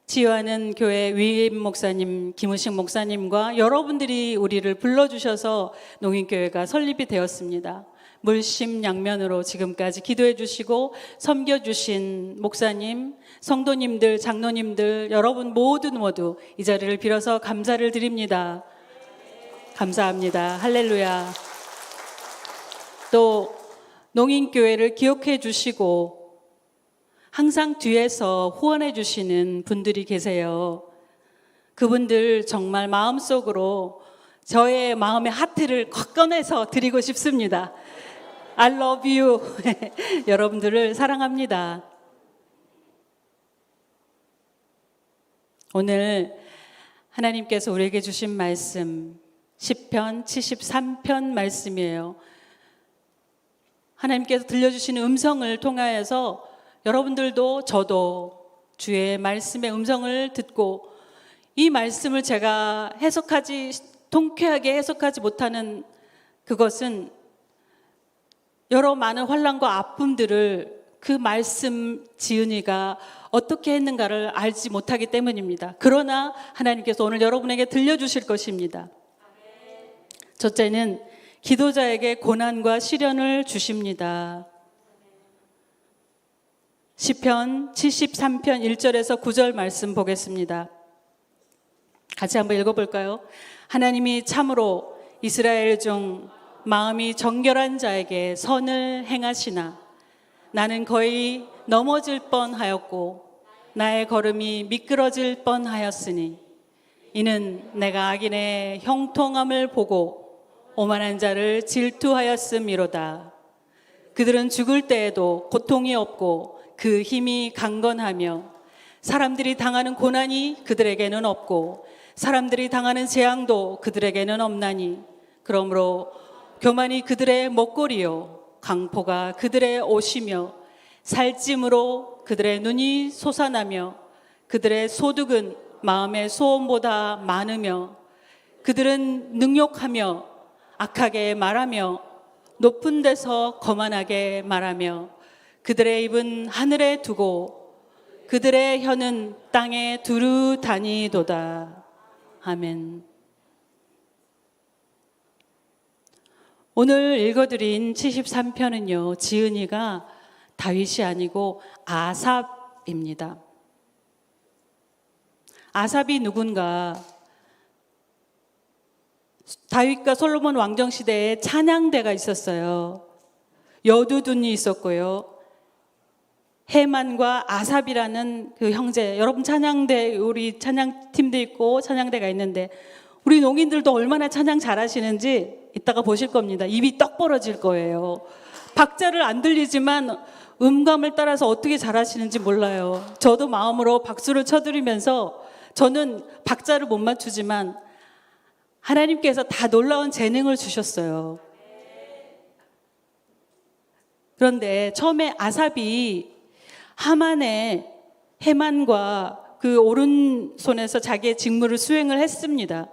지유하는 교회 위임 목사님, 김우식 목사님과 여러분들이 우리를 불러주셔서 농인교회가 설립이 되었습니다. 물심양면으로 지금까지 기도해 주시고 섬겨주신 목사님, 성도님들, 장로님들, 여러분 모두 이 자리를 빌어서 감사를 드립니다. 감사합니다. 할렐루야. 또 농인교회를 기억해 주시고 항상 뒤에서 후원해 주시는 분들이 계세요. 그분들 정말 마음속으로 저의 마음의 하트를 콱 꺼내서 드리고 싶습니다. I love you. 여러분들을 사랑합니다. 오늘 하나님께서 우리에게 주신 말씀 시편 73편 말씀이에요. 하나님께서 들려주시는 음성을 통하여서 여러분들도 저도 주의 말씀의 음성을 듣고 이 말씀을 제가 통쾌하게 해석하지 못하는 그것은 여러 많은 환난과 아픔들을 그 말씀 지은이가 어떻게 했는가를 알지 못하기 때문입니다. 그러나 하나님께서 오늘 여러분에게 들려주실 것입니다. 첫째는 기도자에게 고난과 시련을 주십니다. 시편 73편 1절에서 9절 말씀 보겠습니다. 같이 한번 읽어볼까요? 하나님이 참으로 이스라엘 중 마음이 정결한 자에게 선을 행하시나 나는 거의 넘어질 뻔하였고 나의 걸음이 미끄러질 뻔하였으니 이는 내가 악인의 형통함을 보고 오만한 자를 질투하였음이로다. 그들은 죽을 때에도 고통이 없고 그 힘이 강건하며 사람들이 당하는 고난이 그들에게는 없고 사람들이 당하는 재앙도 그들에게는 없나니 그러므로 교만이 그들의 먹거리요 강포가 그들의 옷이며 살찜으로 그들의 눈이 솟아나며 그들의 소득은 마음의 소원보다 많으며 그들은 능욕하며 악하게 말하며 높은 데서 거만하게 말하며 그들의 입은 하늘에 두고 그들의 혀는 땅에 두루 다니도다. 아멘. 오늘 읽어드린 73편은요, 지은이가 다윗이 아니고 아삽입니다. 아삽이 누군가? 다윗과 솔로몬 왕정 시대에 찬양대가 있었어요. 여두둔이 있었고요. 헤만과 아삽이라는 그 형제, 여러분 찬양대, 우리 찬양팀도 있고 찬양대가 있는데 우리 농인들도 얼마나 찬양 잘하시는지 이따가 보실 겁니다. 입이 떡 벌어질 거예요. 박자를 안 들리지만 음감을 따라서 어떻게 잘하시는지 몰라요. 저도 마음으로 박수를 쳐드리면서 저는 박자를 못 맞추지만 하나님께서 다 놀라운 재능을 주셨어요. 그런데 처음에 아삽이 헤만과 그 오른손에서 자기의 직무를 수행을 했습니다.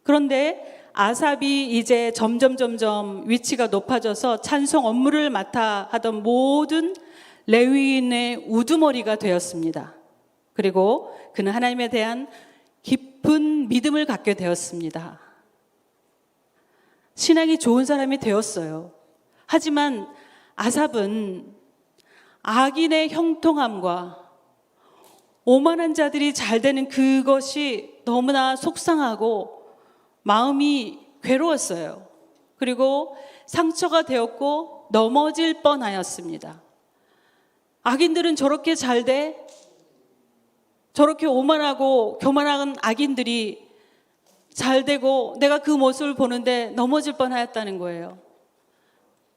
그런데 아삽이 이제 점점 위치가 높아져서 찬송 업무를 맡아 하던 모든 레위인의 우두머리가 되었습니다. 그리고 그는 하나님에 대한 깊은 믿음을 갖게 되었습니다. 신앙이 좋은 사람이 되었어요. 하지만 아삽은 악인의 형통함과 오만한 자들이 잘 되는 그것이 너무나 속상하고 마음이 괴로웠어요. 그리고 상처가 되었고 넘어질 뻔하였습니다. 악인들은 저렇게 잘 돼? 저렇게 오만하고 교만한 악인들이 잘 되고 내가 그 모습을 보는데 넘어질 뻔하였다는 거예요.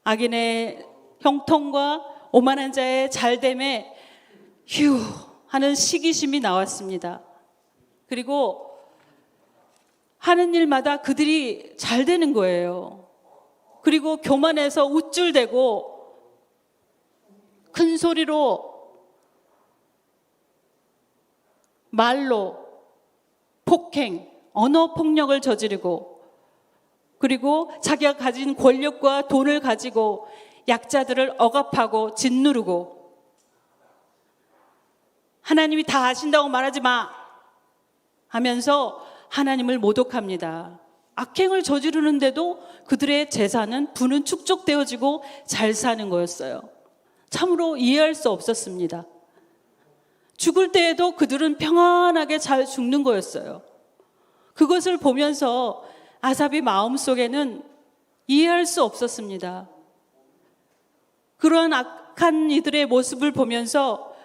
악인의 형통과 오만한 자의 잘됨에 휴 하는 시기심이 나왔습니다. 그리고 하는 일마다 그들이 잘 되는 거예요. 그리고 교만해서 우쭐대고 큰 소리로 말로 폭행, 언어 폭력을 저지르고 그리고 자기가 가진 권력과 돈을 가지고 약자들을 억압하고 짓누르고 하나님이 다 아신다고 말하지 마 하면서 하나님을 모독합니다. 악행을 저지르는데도 그들의 재산은 부는 축적되어지고 잘 사는 거였어요. 참으로 이해할 수 없었습니다. 죽을 때에도 그들은 평안하게 잘 죽는 거였어요. 그것을 보면서 아삽이 마음속에는 이해할 수 없었습니다. 그러한 악한 이들의 모습을 보면서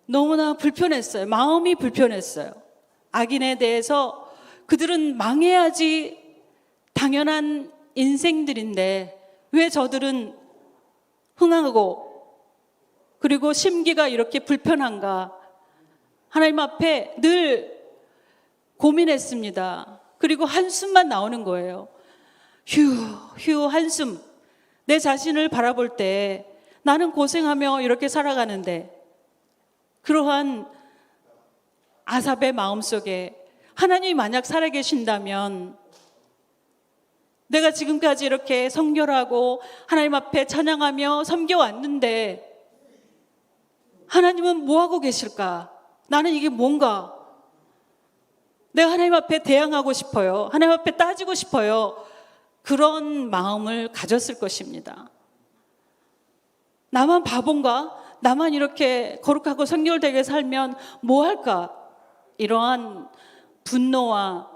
너무나 불편했어요. 마음이 불편했어요. 악인에 대해서 그들은 망해야지 당연한 인생들인데 왜 저들은 흥하고 그리고 심기가 이렇게 불편한가? 하나님 앞에 늘 고민했습니다. 그리고 한숨만 나오는 거예요. 휴 한숨. 내 자신을 바라볼 때 나는 고생하며 이렇게 살아가는데 그러한 아삽의 마음속에 하나님이 만약 살아계신다면 내가 지금까지 이렇게 성결하고 하나님 앞에 찬양하며 섬겨왔는데 하나님은 뭐하고 계실까? 나는 이게 뭔가? 내가 하나님 앞에 대항하고 싶어요. 하나님 앞에 따지고 싶어요. 그런 마음을 가졌을 것입니다. 나만 바본가? 나만 이렇게 거룩하고 성결되게 살면 뭐 할까? 이러한 분노와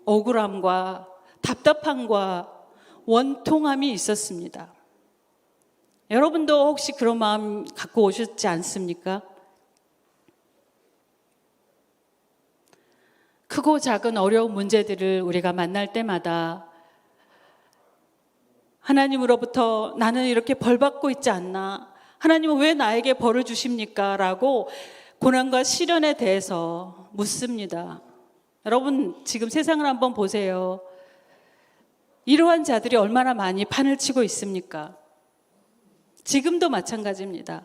억울함과 답답함과 원통함이 있었습니다. 여러분도 혹시 그런 마음 갖고 오셨지 않습니까? 크고 작은 어려운 문제들을 우리가 만날 때마다 하나님으로부터 나는 이렇게 벌받고 있지 않나? 하나님은 왜 나에게 벌을 주십니까? 라고 고난과 시련에 대해서 묻습니다. 여러분 지금 세상을 한번 보세요. 이러한 자들이 얼마나 많이 판을 치고 있습니까? 지금도 마찬가지입니다.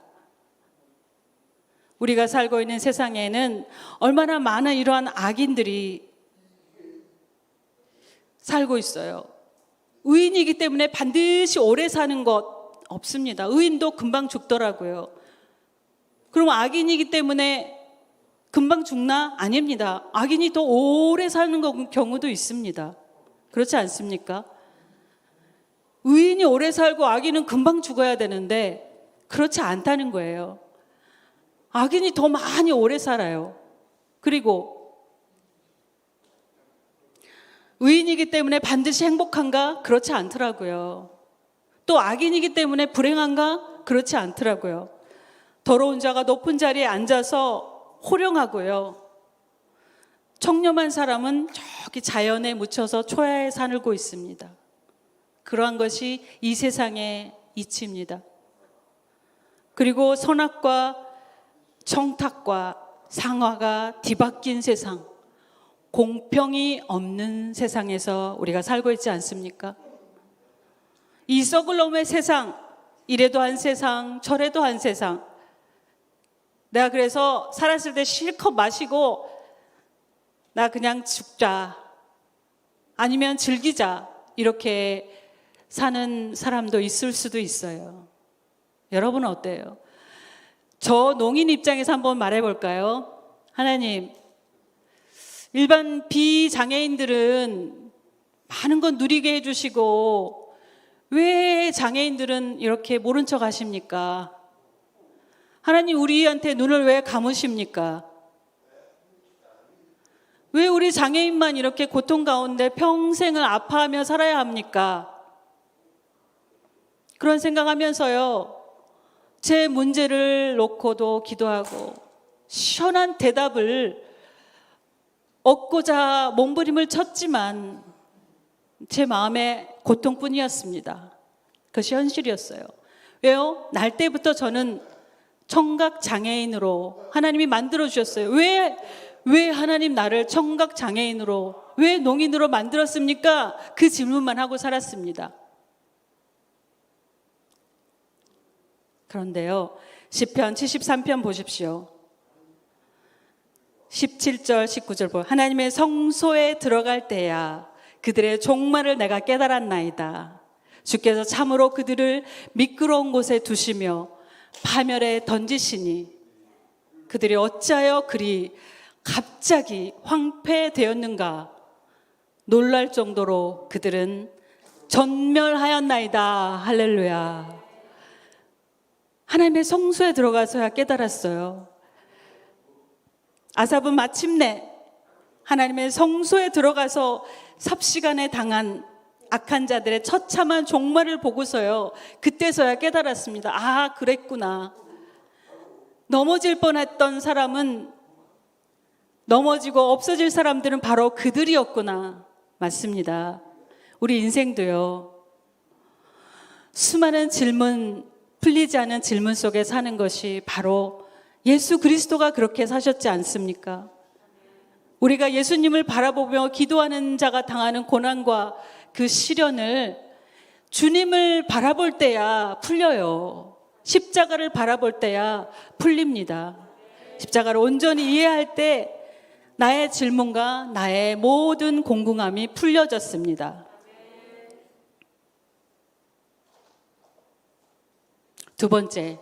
우리가 살고 있는 세상에는 얼마나 많은 이러한 악인들이 살고 있어요. 의인이기 때문에 반드시 오래 사는 것 없습니다. 의인도 금방 죽더라고요. 그럼 악인이기 때문에 금방 죽나? 아닙니다. 악인이 더 오래 사는 경우도 있습니다. 그렇지 않습니까? 의인이 오래 살고 악인은 금방 죽어야 되는데 그렇지 않다는 거예요. 악인이 더 많이 오래 살아요. 그리고 의인이기 때문에 반드시 행복한가? 그렇지 않더라고요. 또 악인이기 때문에 불행한가? 그렇지 않더라고요. 더러운 자가 높은 자리에 앉아서 호령하고요. 청렴한 사람은 저기 자연에 묻혀서 초야에 살고 있습니다. 그러한 것이 이 세상의 이치입니다. 그리고 선악과 청탁과 상화가 뒤바뀐 세상, 공평이 없는 세상에서 우리가 살고 있지 않습니까? 이 썩을 놈의 세상, 이래도 한 세상, 저래도 한 세상. 내가 그래서 살았을 때 실컷 마시고 나 그냥 죽자, 아니면 즐기자, 이렇게 사는 사람도 있을 수도 있어요. 여러분은 어때요? 저 농인 입장에서 한번 말해볼까요? 하나님, 일반 비장애인들은 많은 건 누리게 해주시고 왜 장애인들은 이렇게 모른 척 하십니까? 하나님, 우리한테 눈을 왜 감으십니까? 왜 우리 장애인만 이렇게 고통 가운데 평생을 아파하며 살아야 합니까? 그런 생각하면서요, 제 문제를 놓고도 기도하고 시원한 대답을 얻고자 몸부림을 쳤지만 제 마음의 고통뿐이었습니다. 그것이 현실이었어요. 왜요? 날 때부터 저는 청각 장애인으로 하나님이 만들어 주셨어요. 왜 하나님 나를 청각 장애인으로, 왜 농인으로 만들었습니까? 그 질문만 하고 살았습니다. 그런데요, 시편 73편 보십시오. 17절 19절 보여. 하나님의 성소에 들어갈 때야 그들의 종말을 내가 깨달았나이다. 주께서 참으로 그들을 미끄러운 곳에 두시며 파멸에 던지시니 그들이 어찌하여 그리 갑자기 황폐되었는가. 놀랄 정도로 그들은 전멸하였나이다. 할렐루야. 하나님의 성소에 들어가서야 깨달았어요. 아삽은 마침내 하나님의 성소에 들어가서 삽시간에 당한 악한 자들의 처참한 종말을 보고서요, 그때서야 깨달았습니다. 아, 그랬구나. 넘어질 뻔했던 사람은, 넘어지고 없어질 사람들은 바로 그들이었구나. 맞습니다. 우리 인생도요, 수많은 질문, 풀리지 않은 질문 속에 사는 것이 바로 예수 그리스도가 그렇게 사셨지 않습니까? 우리가 예수님을 바라보며 기도하는 자가 당하는 고난과 그 시련을 주님을 바라볼 때야 풀려요. 십자가를 바라볼 때야 풀립니다. 십자가를 온전히 이해할 때 나의 질문과 나의 모든 공공함이 풀려졌습니다. 두 번째,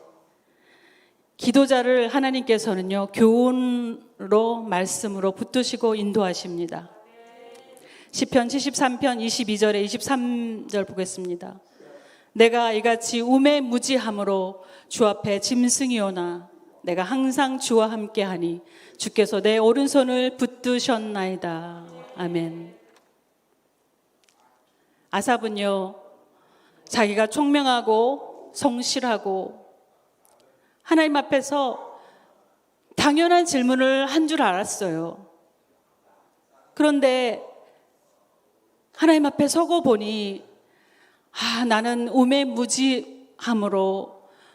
기도자를 하나님께서는요, 교훈으로, 말씀으로 붙드시고 인도하십니다. 시편 73편 22절에 23절 보겠습니다. 내가 이같이 우매무지함으로 주 앞에 짐승이오나 내가 항상 주와 함께하니 주께서 내 오른손을 붙드셨나이다. 아멘. 아삽은요, 자기가 총명하고 성실하고 하나님 앞에서 당연한 질문을 한 줄 알았어요. 그런데 하나님 앞에 서고 보니 나는 우매무지함으로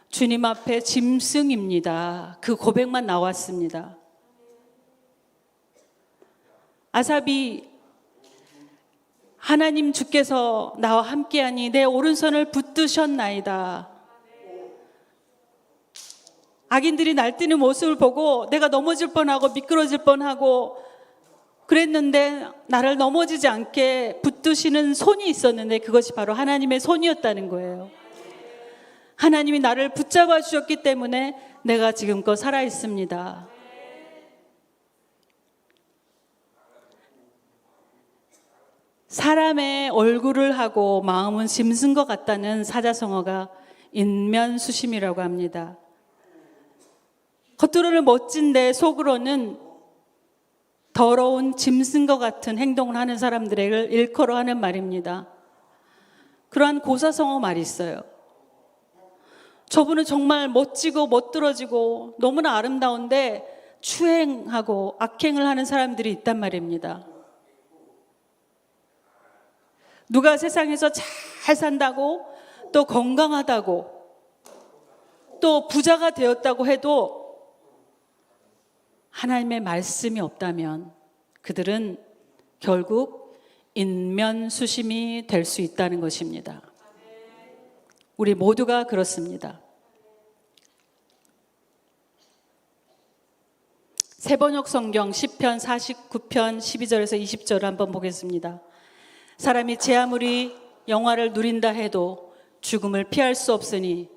주님 앞에 짐승입니다. 그 고백만 나왔습니다. 아삽이 하나님 주께서 나와 함께하니 내 오른손을 붙드셨나이다. 악인들이 날뛰는 모습을 보고 내가 넘어질 뻔하고 미끄러질 뻔하고 그랬는데 나를 넘어지지 않게 붙드시는 손이 있었는데 그것이 바로 하나님의 손이었다는 거예요. 하나님이 나를 붙잡아 주셨기 때문에 내가 지금껏 살아 있습니다. 사람의 얼굴을 하고 마음은 짐승 것 같다는 사자성어가 인면수심이라고 합니다. 겉으로는 멋진데 속으로는 더러운 짐승과 같은 행동을 하는 사람들을 일컬어 하는 말입니다. 그러한 고사성어 말이 있어요. 저분은 정말 멋지고 멋들어지고 너무나 아름다운데 추행하고 악행을 하는 사람들이 있단 말입니다. 누가 세상에서 잘 산다고 또 건강하다고 또 부자가 되었다고 해도 하나님의 말씀이 없다면 그들은 결국 인면수심이 될 수 있다는 것입니다. 우리 모두가 그렇습니다. 세번역 성경 시편 49편 12절에서 20절을 한번 보겠습니다. 사람이 제 아무리 영화를 누린다 해도 죽음을 피할 수 없으니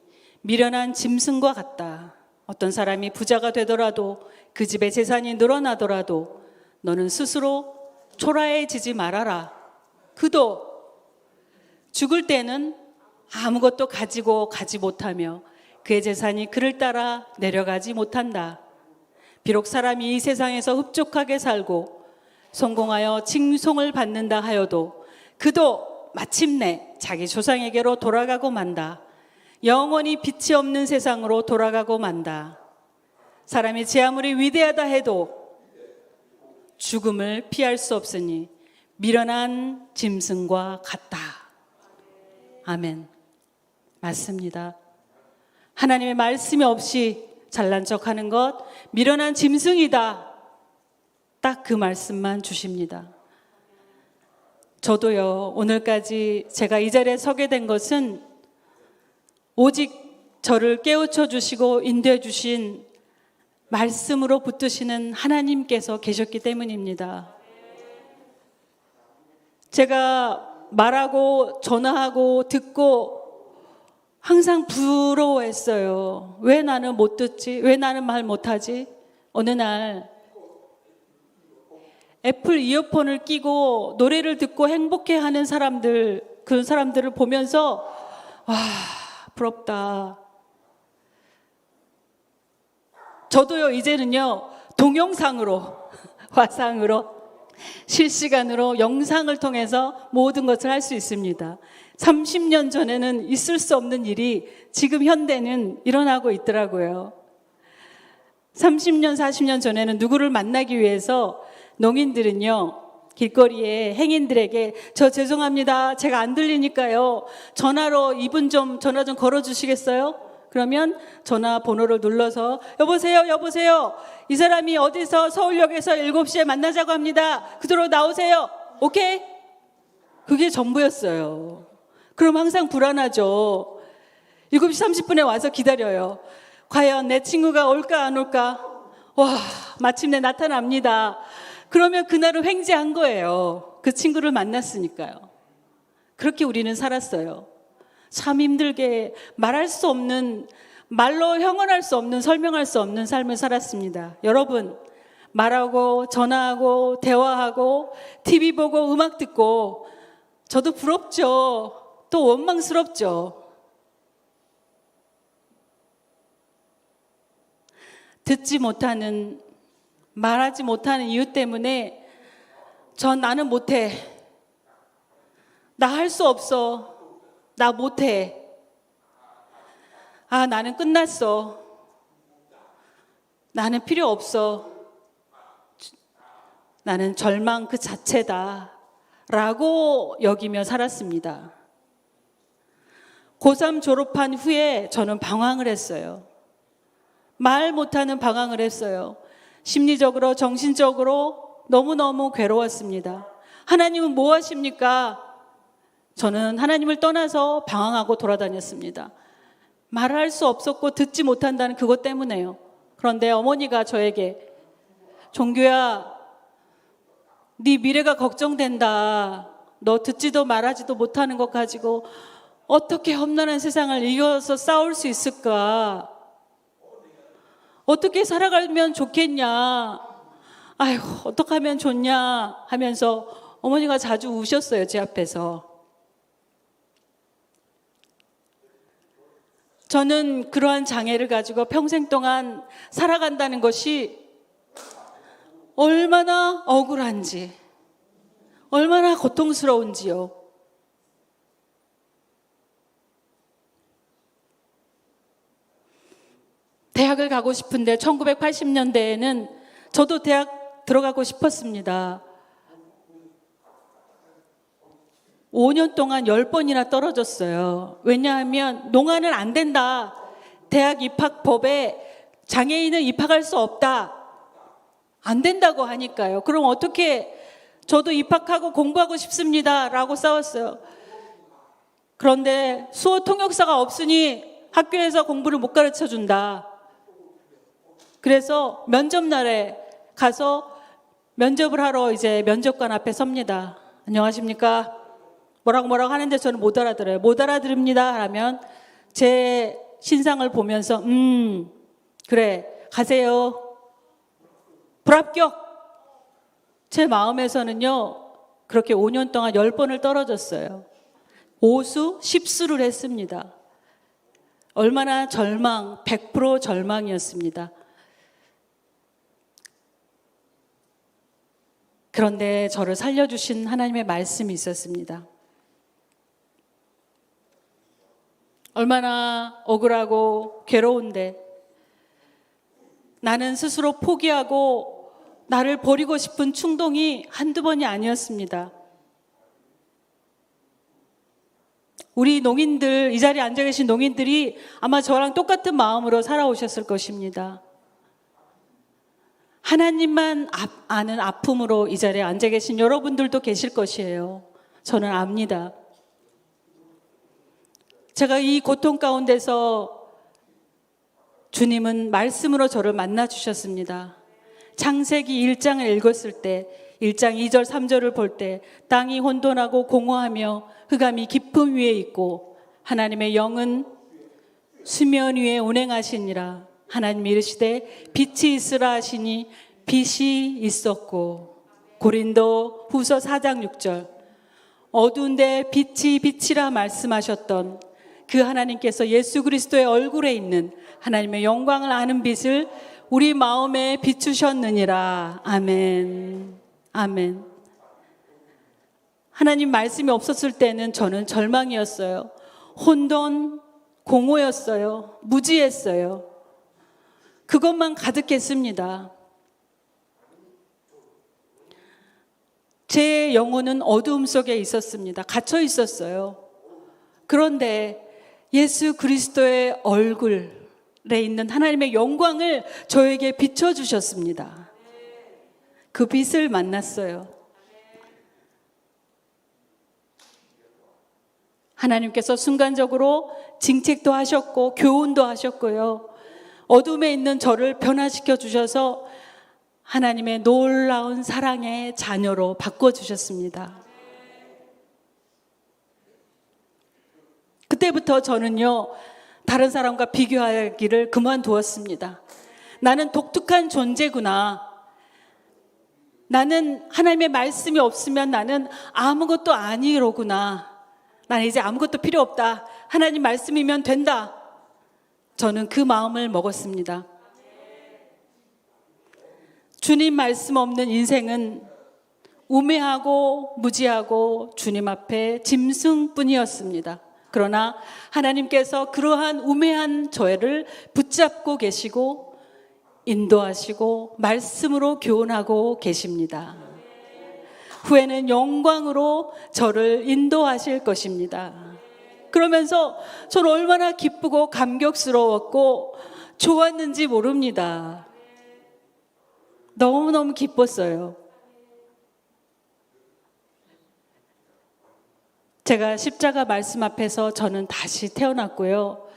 미련한 짐승과 같다. 어떤 사람이 부자가 되더라도 그 집의 재산이 늘어나더라도 너는 스스로 초라해지지 말아라. 그도 죽을 때는 아무것도 가지고 가지 못하며 그의 재산이 그를 따라 내려가지 못한다. 비록 사람이 이 세상에서 흡족하게 살고 성공하여 칭송을 받는다 하여도 그도 마침내 자기 조상에게로 돌아가고 만다. 영원히 빛이 없는 세상으로 돌아가고 만다. 사람이 제 아무리 위대하다 해도 죽음을 피할 수 없으니 미련한 짐승과 같다. 아멘. 맞습니다. 하나님의 말씀이 없이 잘난 척하는 것 미련한 짐승이다. 딱 그 말씀만 주십니다. 저도요, 오늘까지 제가 이 자리에 서게 된 것은 오직 저를 깨우쳐 주시고 인도해 주신 말씀으로 붙드시는 하나님께서 계셨기 때문입니다. 제가 말하고 전화하고 듣고 항상 부러워했어요. 왜 나는 못 듣지? 왜 나는 말 못하지? 어느 날 애플 이어폰을 끼고 노래를 듣고 행복해하는 사람들, 그런 사람들을 보면서 와, 부럽다. 저도요, 이제는요, 동영상으로, 화상으로 실시간으로 영상을 통해서 모든 것을 할 수 있습니다. 30년 전에는 있을 수 없는 일이 지금 현대는 일어나고 있더라고요. 30년, 40년 전에는 누구를 만나기 위해서 농인들은요, 길거리에 행인들에게 저 죄송합니다. 제가 안 들리니까요. 전화로 이분 좀 전화 좀 걸어주시겠어요? 그러면 전화번호를 눌러서 여보세요, 여보세요. 이 사람이 어디서 서울역에서 7시에 만나자고 합니다. 그대로 나오세요. 오케이? 그게 전부였어요. 그럼 항상 불안하죠. 7시 30분에 와서 기다려요. 과연 내 친구가 올까 안 올까? 와, 마침내 나타납니다. 그러면 그날은 횡재한 거예요. 그 친구를 만났으니까요. 그렇게 우리는 살았어요. 참 힘들게 말할 수 없는, 말로 형언할 수 없는, 설명할 수 없는 삶을 살았습니다. 여러분, 말하고 전화하고 대화하고 TV 보고 음악 듣고 저도 부럽죠. 또 원망스럽죠. 듣지 못하는, 말하지 못하는 이유 때문에 나는 못해. 나 할 수 없어. 나 못해. 아, 나는 끝났어. 나는 필요 없어. 나는 절망 그 자체다. 라고 여기며 살았습니다. 고3 졸업한 후에 저는 방황을 했어요. 말 못하는 방황을 했어요. 심리적으로, 정신적으로 너무너무 괴로웠습니다. 하나님은 뭐 하십니까? 저는 하나님을 떠나서 방황하고 돌아다녔습니다. 말할 수 없었고 듣지 못한다는 그것 때문에요. 그런데 어머니가 저에게 종규야, 네 미래가 걱정된다. 너 듣지도 말하지도 못하는 것 가지고 어떻게 험난한 세상을 이겨서 싸울 수 있을까? 어떻게 살아가면 좋겠냐? 아이고, 어떻게 하면 좋냐? 하면서 어머니가 자주 우셨어요, 제 앞에서. 저는 그러한 장애를 가지고 평생 동안 살아간다는 것이 얼마나 억울한지, 얼마나 고통스러운지요. 대학을 가고 싶은데 1980년대에는 저도 대학 들어가고 싶었습니다. 5년 동안 10번이나 떨어졌어요. 왜냐하면 농아는 안 된다. 대학 입학법에 장애인은 입학할 수 없다. 안 된다고 하니까요. 그럼 어떻게, 저도 입학하고 공부하고 싶습니다. 라고 싸웠어요. 그런데 수어 통역사가 없으니 학교에서 공부를 못 가르쳐 준다. 그래서 면접날에 가서 면접을 하러 이제 면접관 앞에 섭니다. 안녕하십니까? 뭐라고 하는데 저는 못 알아들어요. 못 알아들읍니다. 하면 제 신상을 보면서 그래, 가세요. 불합격. 제 마음에서는요, 그렇게 5년 동안 10번을 떨어졌어요. 5수, 10수를 했습니다. 얼마나 100% 절망이었습니다. 그런데 저를 살려주신 하나님의 말씀이 있었습니다. 얼마나 억울하고 괴로운데 나는 스스로 포기하고 나를 버리고 싶은 충동이 한두 번이 아니었습니다. 우리 농인들, 이 자리에 앉아 계신 농인들이 아마 저랑 똑같은 마음으로 살아오셨을 것입니다. 하나님만 아는 아픔으로 이 자리에 앉아 계신 여러분들도 계실 것이에요. 저는 압니다. 제가 이 고통 가운데서 주님은 말씀으로 저를 만나 주셨습니다. 창세기 1장을 읽었을 때 1장 2절 3절을 볼 때 땅이 혼돈하고 공허하며 흑암이 깊음 위에 있고 하나님의 영은 수면 위에 운행하시니라. 하나님이 이르시되 빛이 있으라 하시니 빛이 있었고. 고린도 후서 4장 6절. 어두운데 빛이 빛이라 말씀하셨던 그 하나님께서 예수 그리스도의 얼굴에 있는 하나님의 영광을 아는 빛을 우리 마음에 비추셨느니라. 아멘. 아멘. 하나님 말씀이 없었을 때는 저는 절망이었어요. 혼돈, 공허였어요. 무지했어요. 그것만 가득했습니다. 제 영혼은 어두움 속에 있었습니다. 갇혀 있었어요. 그런데 예수 그리스도의 얼굴에 있는 하나님의 영광을 저에게 비춰주셨습니다. 그 빛을 만났어요. 하나님께서 순간적으로 징책도 하셨고 교훈도 하셨고요. 어둠에 있는 저를 변화시켜 주셔서 하나님의 놀라운 사랑의 자녀로 바꿔주셨습니다. 그때부터 저는요, 다른 사람과 비교하기를 그만두었습니다. 나는 독특한 존재구나. 나는 하나님의 말씀이 없으면 나는 아무것도 아니로구나. 나는 이제 아무것도 필요 없다. 하나님 말씀이면 된다. 저는 그 마음을 먹었습니다. 주님 말씀 없는 인생은 우매하고 무지하고 주님 앞에 짐승뿐이었습니다. 그러나 하나님께서 그러한 우매한 저를 붙잡고 계시고 인도하시고 말씀으로 교훈하고 계십니다. 후에는 영광으로 저를 인도하실 것입니다. 그러면서 저는 얼마나 기쁘고 감격스러웠고 좋았는지 모릅니다. 너무너무 기뻤어요. 제가 십자가 말씀 앞에서 저는 다시 태어났고요.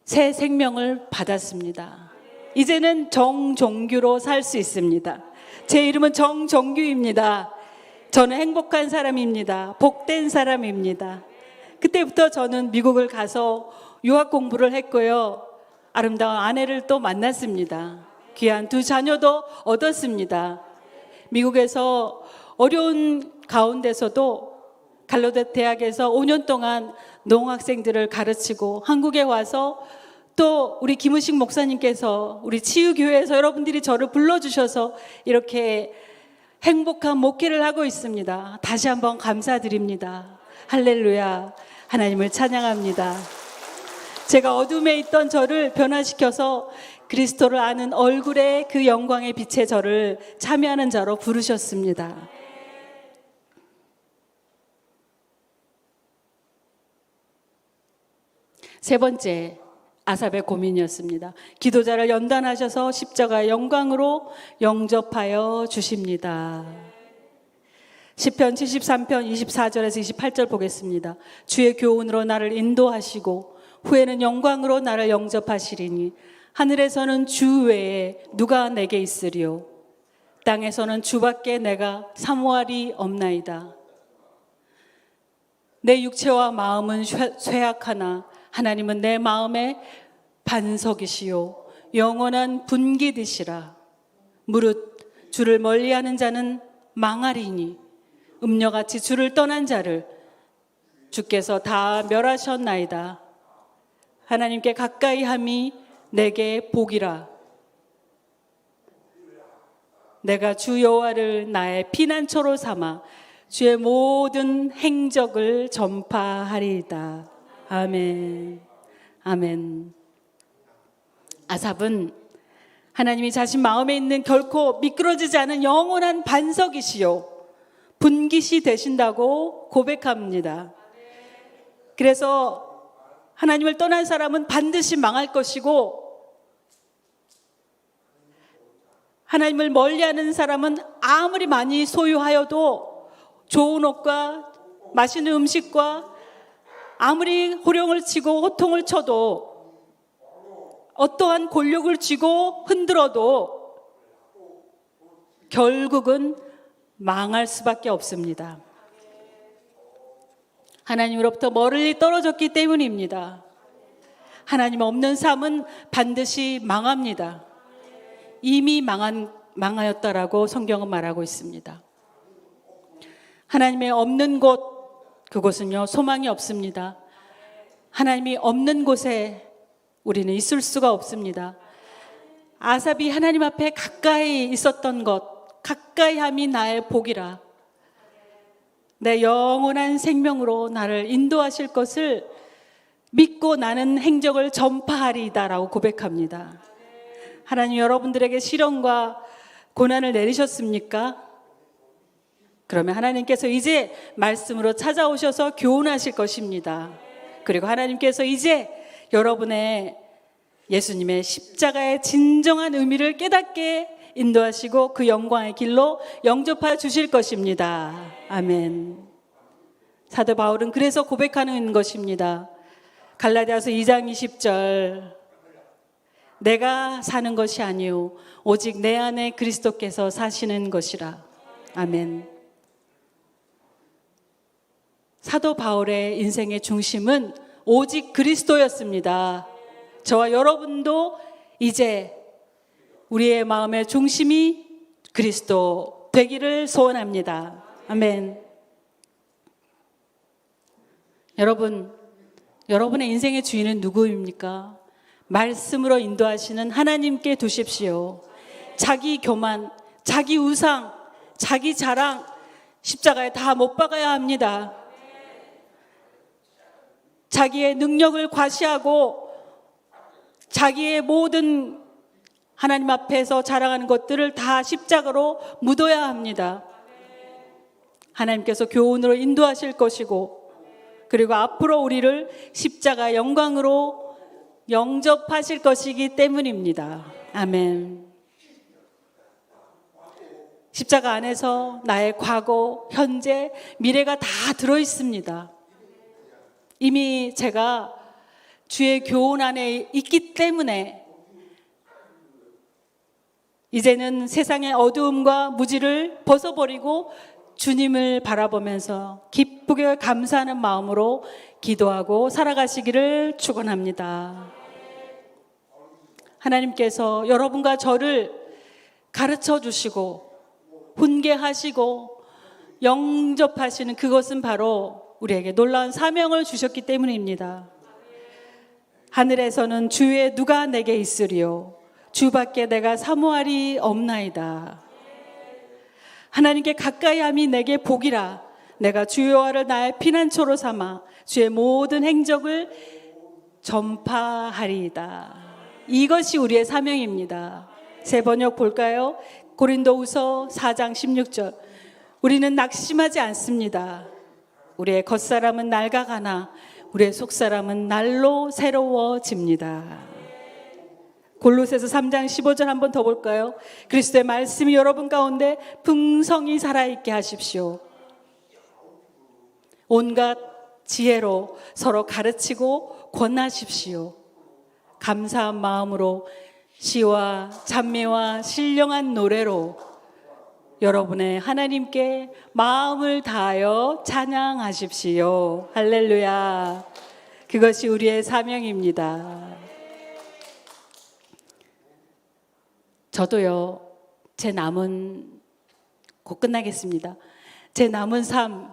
새 생명을 받았습니다. 이제는 정종규로 살 수 있습니다. 제 이름은 정종규입니다. 저는 행복한 사람입니다. 복된 사람입니다. 그때부터 저는 미국을 가서 유학 공부를 했고요. 아름다운 아내를 또 만났습니다. 귀한 두 자녀도 얻었습니다. 미국에서 어려운 가운데서도 갈로데 대학에서 5년 동안 농학생들을 가르치고 한국에 와서 또 우리 김우식 목사님께서 우리 치유교회에서 여러분들이 저를 불러주셔서 이렇게 행복한 목회를 하고 있습니다. 다시 한번 감사드립니다. 할렐루야. 하나님을 찬양합니다. 제가 어둠에 있던 저를 변화시켜서 그리스도를 아는 얼굴의 그 영광의 빛에 저를 참여하는 자로 부르셨습니다. 세 번째, 아삽의 고민이었습니다. 기도자를 연단하셔서 십자가의 영광으로 영접하여 주십니다. 시편 73편 24절에서 28절 보겠습니다. 주의 교훈으로 나를 인도하시고 후에는 영광으로 나를 영접하시리니 하늘에서는 주 외에 누가 내게 있으리요 땅에서는 주밖에 내가 사모할이 없나이다. 내 육체와 마음은 쇠약하나 하나님은 내 마음의 반석이시요 영원한 분기드시라. 무릇 주를 멀리하는 자는 망하리니 음녀같이 주를 떠난 자를 주께서 다 멸하셨나이다. 하나님께 가까이 함이 내게 복이라. 내가 주 여호와를 나의 피난처로 삼아 주의 모든 행적을 전파하리이다. 아멘. 아멘. 아삽은 하나님이 자신 마음에 있는 결코 미끄러지지 않은 영원한 반석이시요 분깃이 되신다고 고백합니다. 그래서 하나님을 떠난 사람은 반드시 망할 것이고 하나님을 멀리하는 사람은 아무리 많이 소유하여도 좋은 옷과 맛있는 음식과 아무리 호령을 치고 호통을 쳐도 어떠한 권력을 쥐고 흔들어도 결국은 망할 수밖에 없습니다. 하나님으로부터 멀리 떨어졌기 때문입니다. 하나님 없는 삶은 반드시 망합니다. 이미 망하였다라고 성경은 말하고 있습니다. 하나님의 없는 곳, 그곳은요 소망이 없습니다. 하나님이 없는 곳에 우리는 있을 수가 없습니다. 아삽이 하나님 앞에 가까이 있었던 것, 가까이 함이 나의 복이라. 내 영원한 생명으로 나를 인도하실 것을 믿고 나는 행적을 전파하리이다라고 고백합니다. 하나님, 여러분들에게 시련과 고난을 내리셨습니까? 그러면 하나님께서 이제 말씀으로 찾아오셔서 교훈하실 것입니다. 그리고 하나님께서 이제 여러분의 예수님의 십자가의 진정한 의미를 깨닫게 인도하시고 그 영광의 길로 영접하여 주실 것입니다. 아멘. 사도 바울은 그래서 고백하는 것입니다. 갈라디아서 2장 20절, 내가 사는 것이 아니요 오직 내 안에 그리스도께서 사시는 것이라. 아멘. 사도 바울의 인생의 중심은 오직 그리스도였습니다. 저와 여러분도 이제 우리의 마음의 중심이 그리스도 되기를 소원합니다. 아멘. 여러분, 여러분의 인생의 주인은 누구입니까? 말씀으로 인도하시는 하나님께 두십시오. 자기 교만, 자기 우상, 자기 자랑, 십자가에 다 못 박아야 합니다. 자기의 능력을 과시하고 자기의 모든 하나님 앞에서 자랑하는 것들을 다 십자가로 묻어야 합니다. 하나님께서 교훈으로 인도하실 것이고, 그리고 앞으로 우리를 십자가 영광으로 영접하실 것이기 때문입니다. 아멘. 십자가 안에서 나의 과거, 현재, 미래가 다 들어있습니다. 이미 제가 주의 교훈 안에 있기 때문에 이제는 세상의 어두움과 무지를 벗어버리고 주님을 바라보면서 기쁘게 감사하는 마음으로 기도하고 살아가시기를 축원합니다. 하나님께서 여러분과 저를 가르쳐 주시고 훈계하시고 영접하시는 그것은 바로 우리에게 놀라운 사명을 주셨기 때문입니다. 하늘에서는 주의 누가 내게 있으리요 주밖에 내가 사모하리 없나이다. 하나님께 가까이 함이 내게 복이라. 내가 주의 여호와를 나의 피난처로 삼아 주의 모든 행적을 전파하리이다. 이것이 우리의 사명입니다. 새 번역 볼까요? 고린도후서 4장 16절. 우리는 낙심하지 않습니다. 우리의 겉사람은 낡아가나 우리의 속사람은 날로 새로워집니다. 골로새서 3장 15절 한번 더 볼까요? 그리스도의 말씀이 여러분 가운데 풍성히 살아있게 하십시오. 온갖 지혜로 서로 가르치고 권하십시오. 감사한 마음으로 시와 찬미와 신령한 노래로 여러분의 하나님께 마음을 다하여 찬양하십시오. 할렐루야. 그것이 우리의 사명입니다. 저도요, 제 남은, 곧 끝나겠습니다. 제 남은 삶,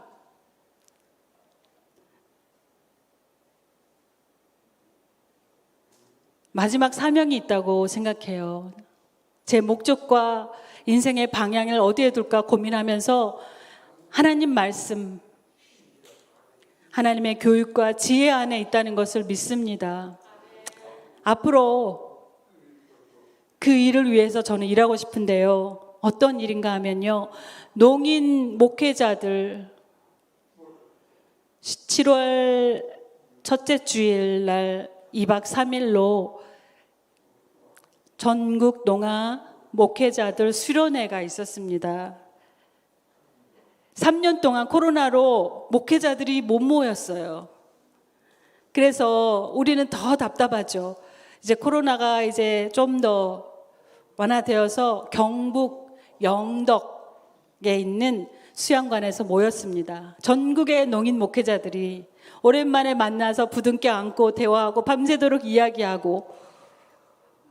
마지막 사명이 있다고 생각해요. 제 목적과 인생의 방향을 어디에 둘까 고민하면서 하나님 말씀, 하나님의 교육과 지혜 안에 있다는 것을 믿습니다. 앞으로 그 일을 위해서 저는 일하고 싶은데요. 어떤 일인가 하면요. 농인 목회자들 7월 첫째 주일날 2박 3일로 전국 농아 목회자들 수련회가 있었습니다. 3년 동안 코로나로 목회자들이 못 모였어요. 그래서 우리는 더 답답하죠. 이제 코로나가 이제 좀 더 완화되어서 경북 영덕에 있는 수양관에서 모였습니다. 전국의 농인 목회자들이 오랜만에 만나서 부둥켜 안고 대화하고 밤새도록 이야기하고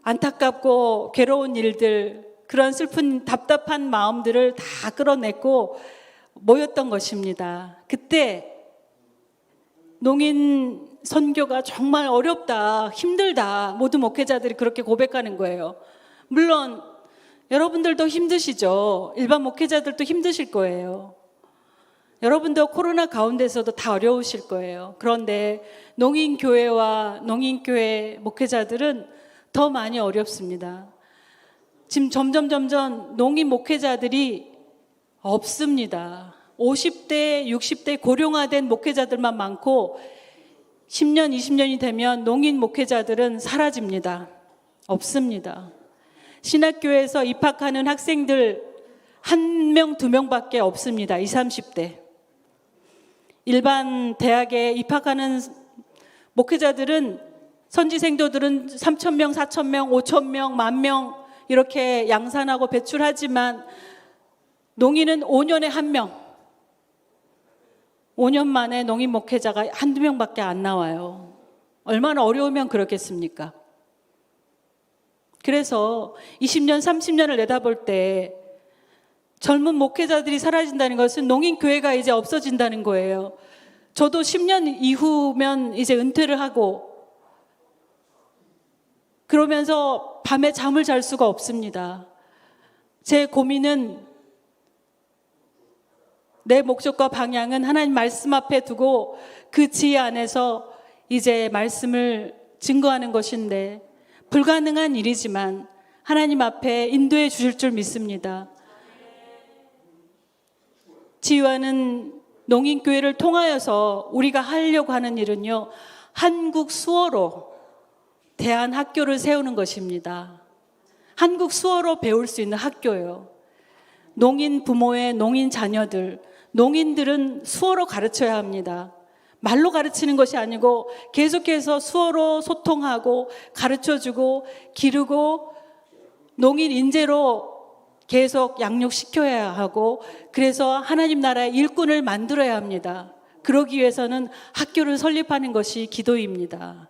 안타깝고 괴로운 일들, 그런 슬픈 답답한 마음들을 다 끌어냈고 모였던 것입니다. 그때 농인 선교가 정말 어렵다, 힘들다, 모든 목회자들이 그렇게 고백하는 거예요. 물론 여러분들도 힘드시죠? 일반 목회자들도 힘드실 거예요. 여러분도 코로나 가운데서도 다 어려우실 거예요. 그런데 농인교회와 농인교회 목회자들은 더 많이 어렵습니다. 지금 점점 농인 목회자들이 없습니다. 50대, 60대 고령화된 목회자들만 많고 10년, 20년이 되면 농인 목회자들은 사라집니다. 없습니다. 신학교에서 입학하는 학생들 1명, 2명밖에 없습니다. 20, 30대. 일반 대학에 입학하는 목회자들은, 선지생도들은 3,000명, 4,000명, 5,000명, 10,000명 이렇게 양산하고 배출하지만 농인은 5년에 1명. 5년 만에 농인 목회자가 1-2명밖에 안 나와요. 얼마나 어려우면 그렇겠습니까? 그래서 20년, 30년을 내다볼 때 젊은 목회자들이 사라진다는 것은 농인교회가 이제 없어진다는 거예요. 저도 10년 이후면 이제 은퇴를 하고 그러면서 밤에 잠을 잘 수가 없습니다. 제 고민은 내 목적과 방향은 하나님 말씀 앞에 두고 그 지혜 안에서 이제 말씀을 증거하는 것인데 불가능한 일이지만 하나님 앞에 인도해 주실 줄 믿습니다. 지휘하는 농인교회를 통하여서 우리가 하려고 하는 일은요, 한국 수어로 대한학교를 세우는 것입니다. 한국 수어로 배울 수 있는 학교요. 농인 부모의 농인 자녀들, 농인들은 수어로 가르쳐야 합니다. 말로 가르치는 것이 아니고 계속해서 수어로 소통하고 가르쳐주고 기르고 농인 인재로 계속 양육시켜야 하고 그래서 하나님 나라의 일꾼을 만들어야 합니다. 그러기 위해서는 학교를 설립하는 것이 기도입니다.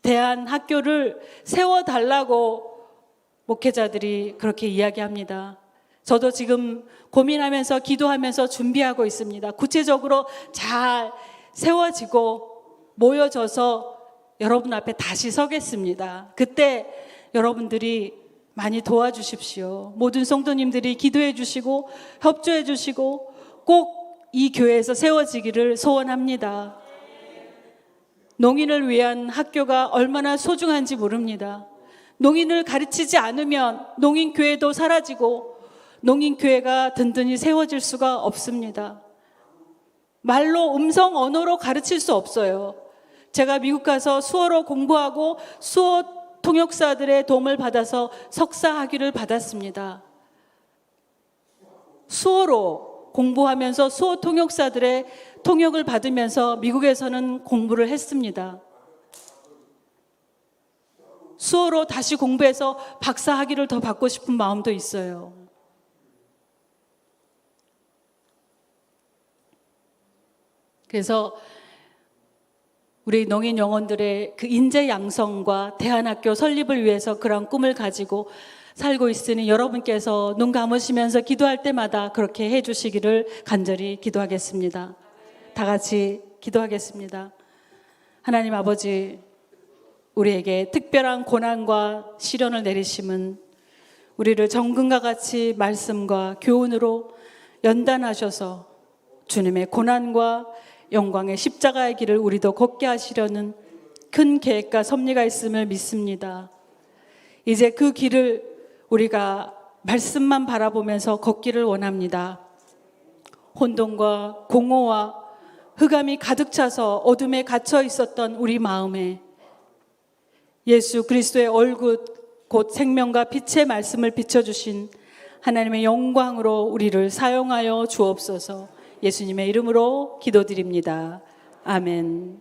대한학교를 세워달라고 목회자들이 그렇게 이야기합니다. 저도 지금 고민하면서 기도하면서 준비하고 있습니다. 구체적으로 잘 세워지고 모여져서 여러분 앞에 다시 서겠습니다. 그때 여러분들이 많이 도와주십시오. 모든 성도님들이 기도해 주시고 협조해 주시고 꼭 이 교회에서 세워지기를 소원합니다. 농인을 위한 학교가 얼마나 소중한지 모릅니다. 농인을 가르치지 않으면 농인교회도 사라지고 농인교회가 든든히 세워질 수가 없습니다. 말로 음성 언어로 가르칠 수 없어요. 제가 미국 가서 수어로 공부하고 수어 통역사들의 도움을 받아서 석사 학위를 받았습니다. 수어로 공부하면서 수어 통역사들의 통역을 받으면서 미국에서는 공부를 했습니다. 수어로 다시 공부해서 박사 학위를 더 받고 싶은 마음도 있어요. 그래서 우리 농인 영혼들의 그 인재 양성과 대한학교 설립을 위해서 그런 꿈을 가지고 살고 있으니 여러분께서 눈 감으시면서 기도할 때마다 그렇게 해주시기를 간절히 기도하겠습니다. 다 같이 기도하겠습니다. 하나님 아버지, 우리에게 특별한 고난과 시련을 내리심은 우리를 정금과 같이 말씀과 교훈으로 연단하셔서 주님의 고난과 영광의 십자가의 길을 우리도 걷게 하시려는 큰 계획과 섭리가 있음을 믿습니다. 이제 그 길을 우리가 말씀만 바라보면서 걷기를 원합니다. 혼돈과 공허와 흑암이 가득 차서 어둠에 갇혀 있었던 우리 마음에 예수 그리스도의 얼굴 곧 생명과 빛의 말씀을 비춰주신 하나님의 영광으로 우리를 사용하여 주옵소서. 예수님의 이름으로 기도드립니다. 아멘.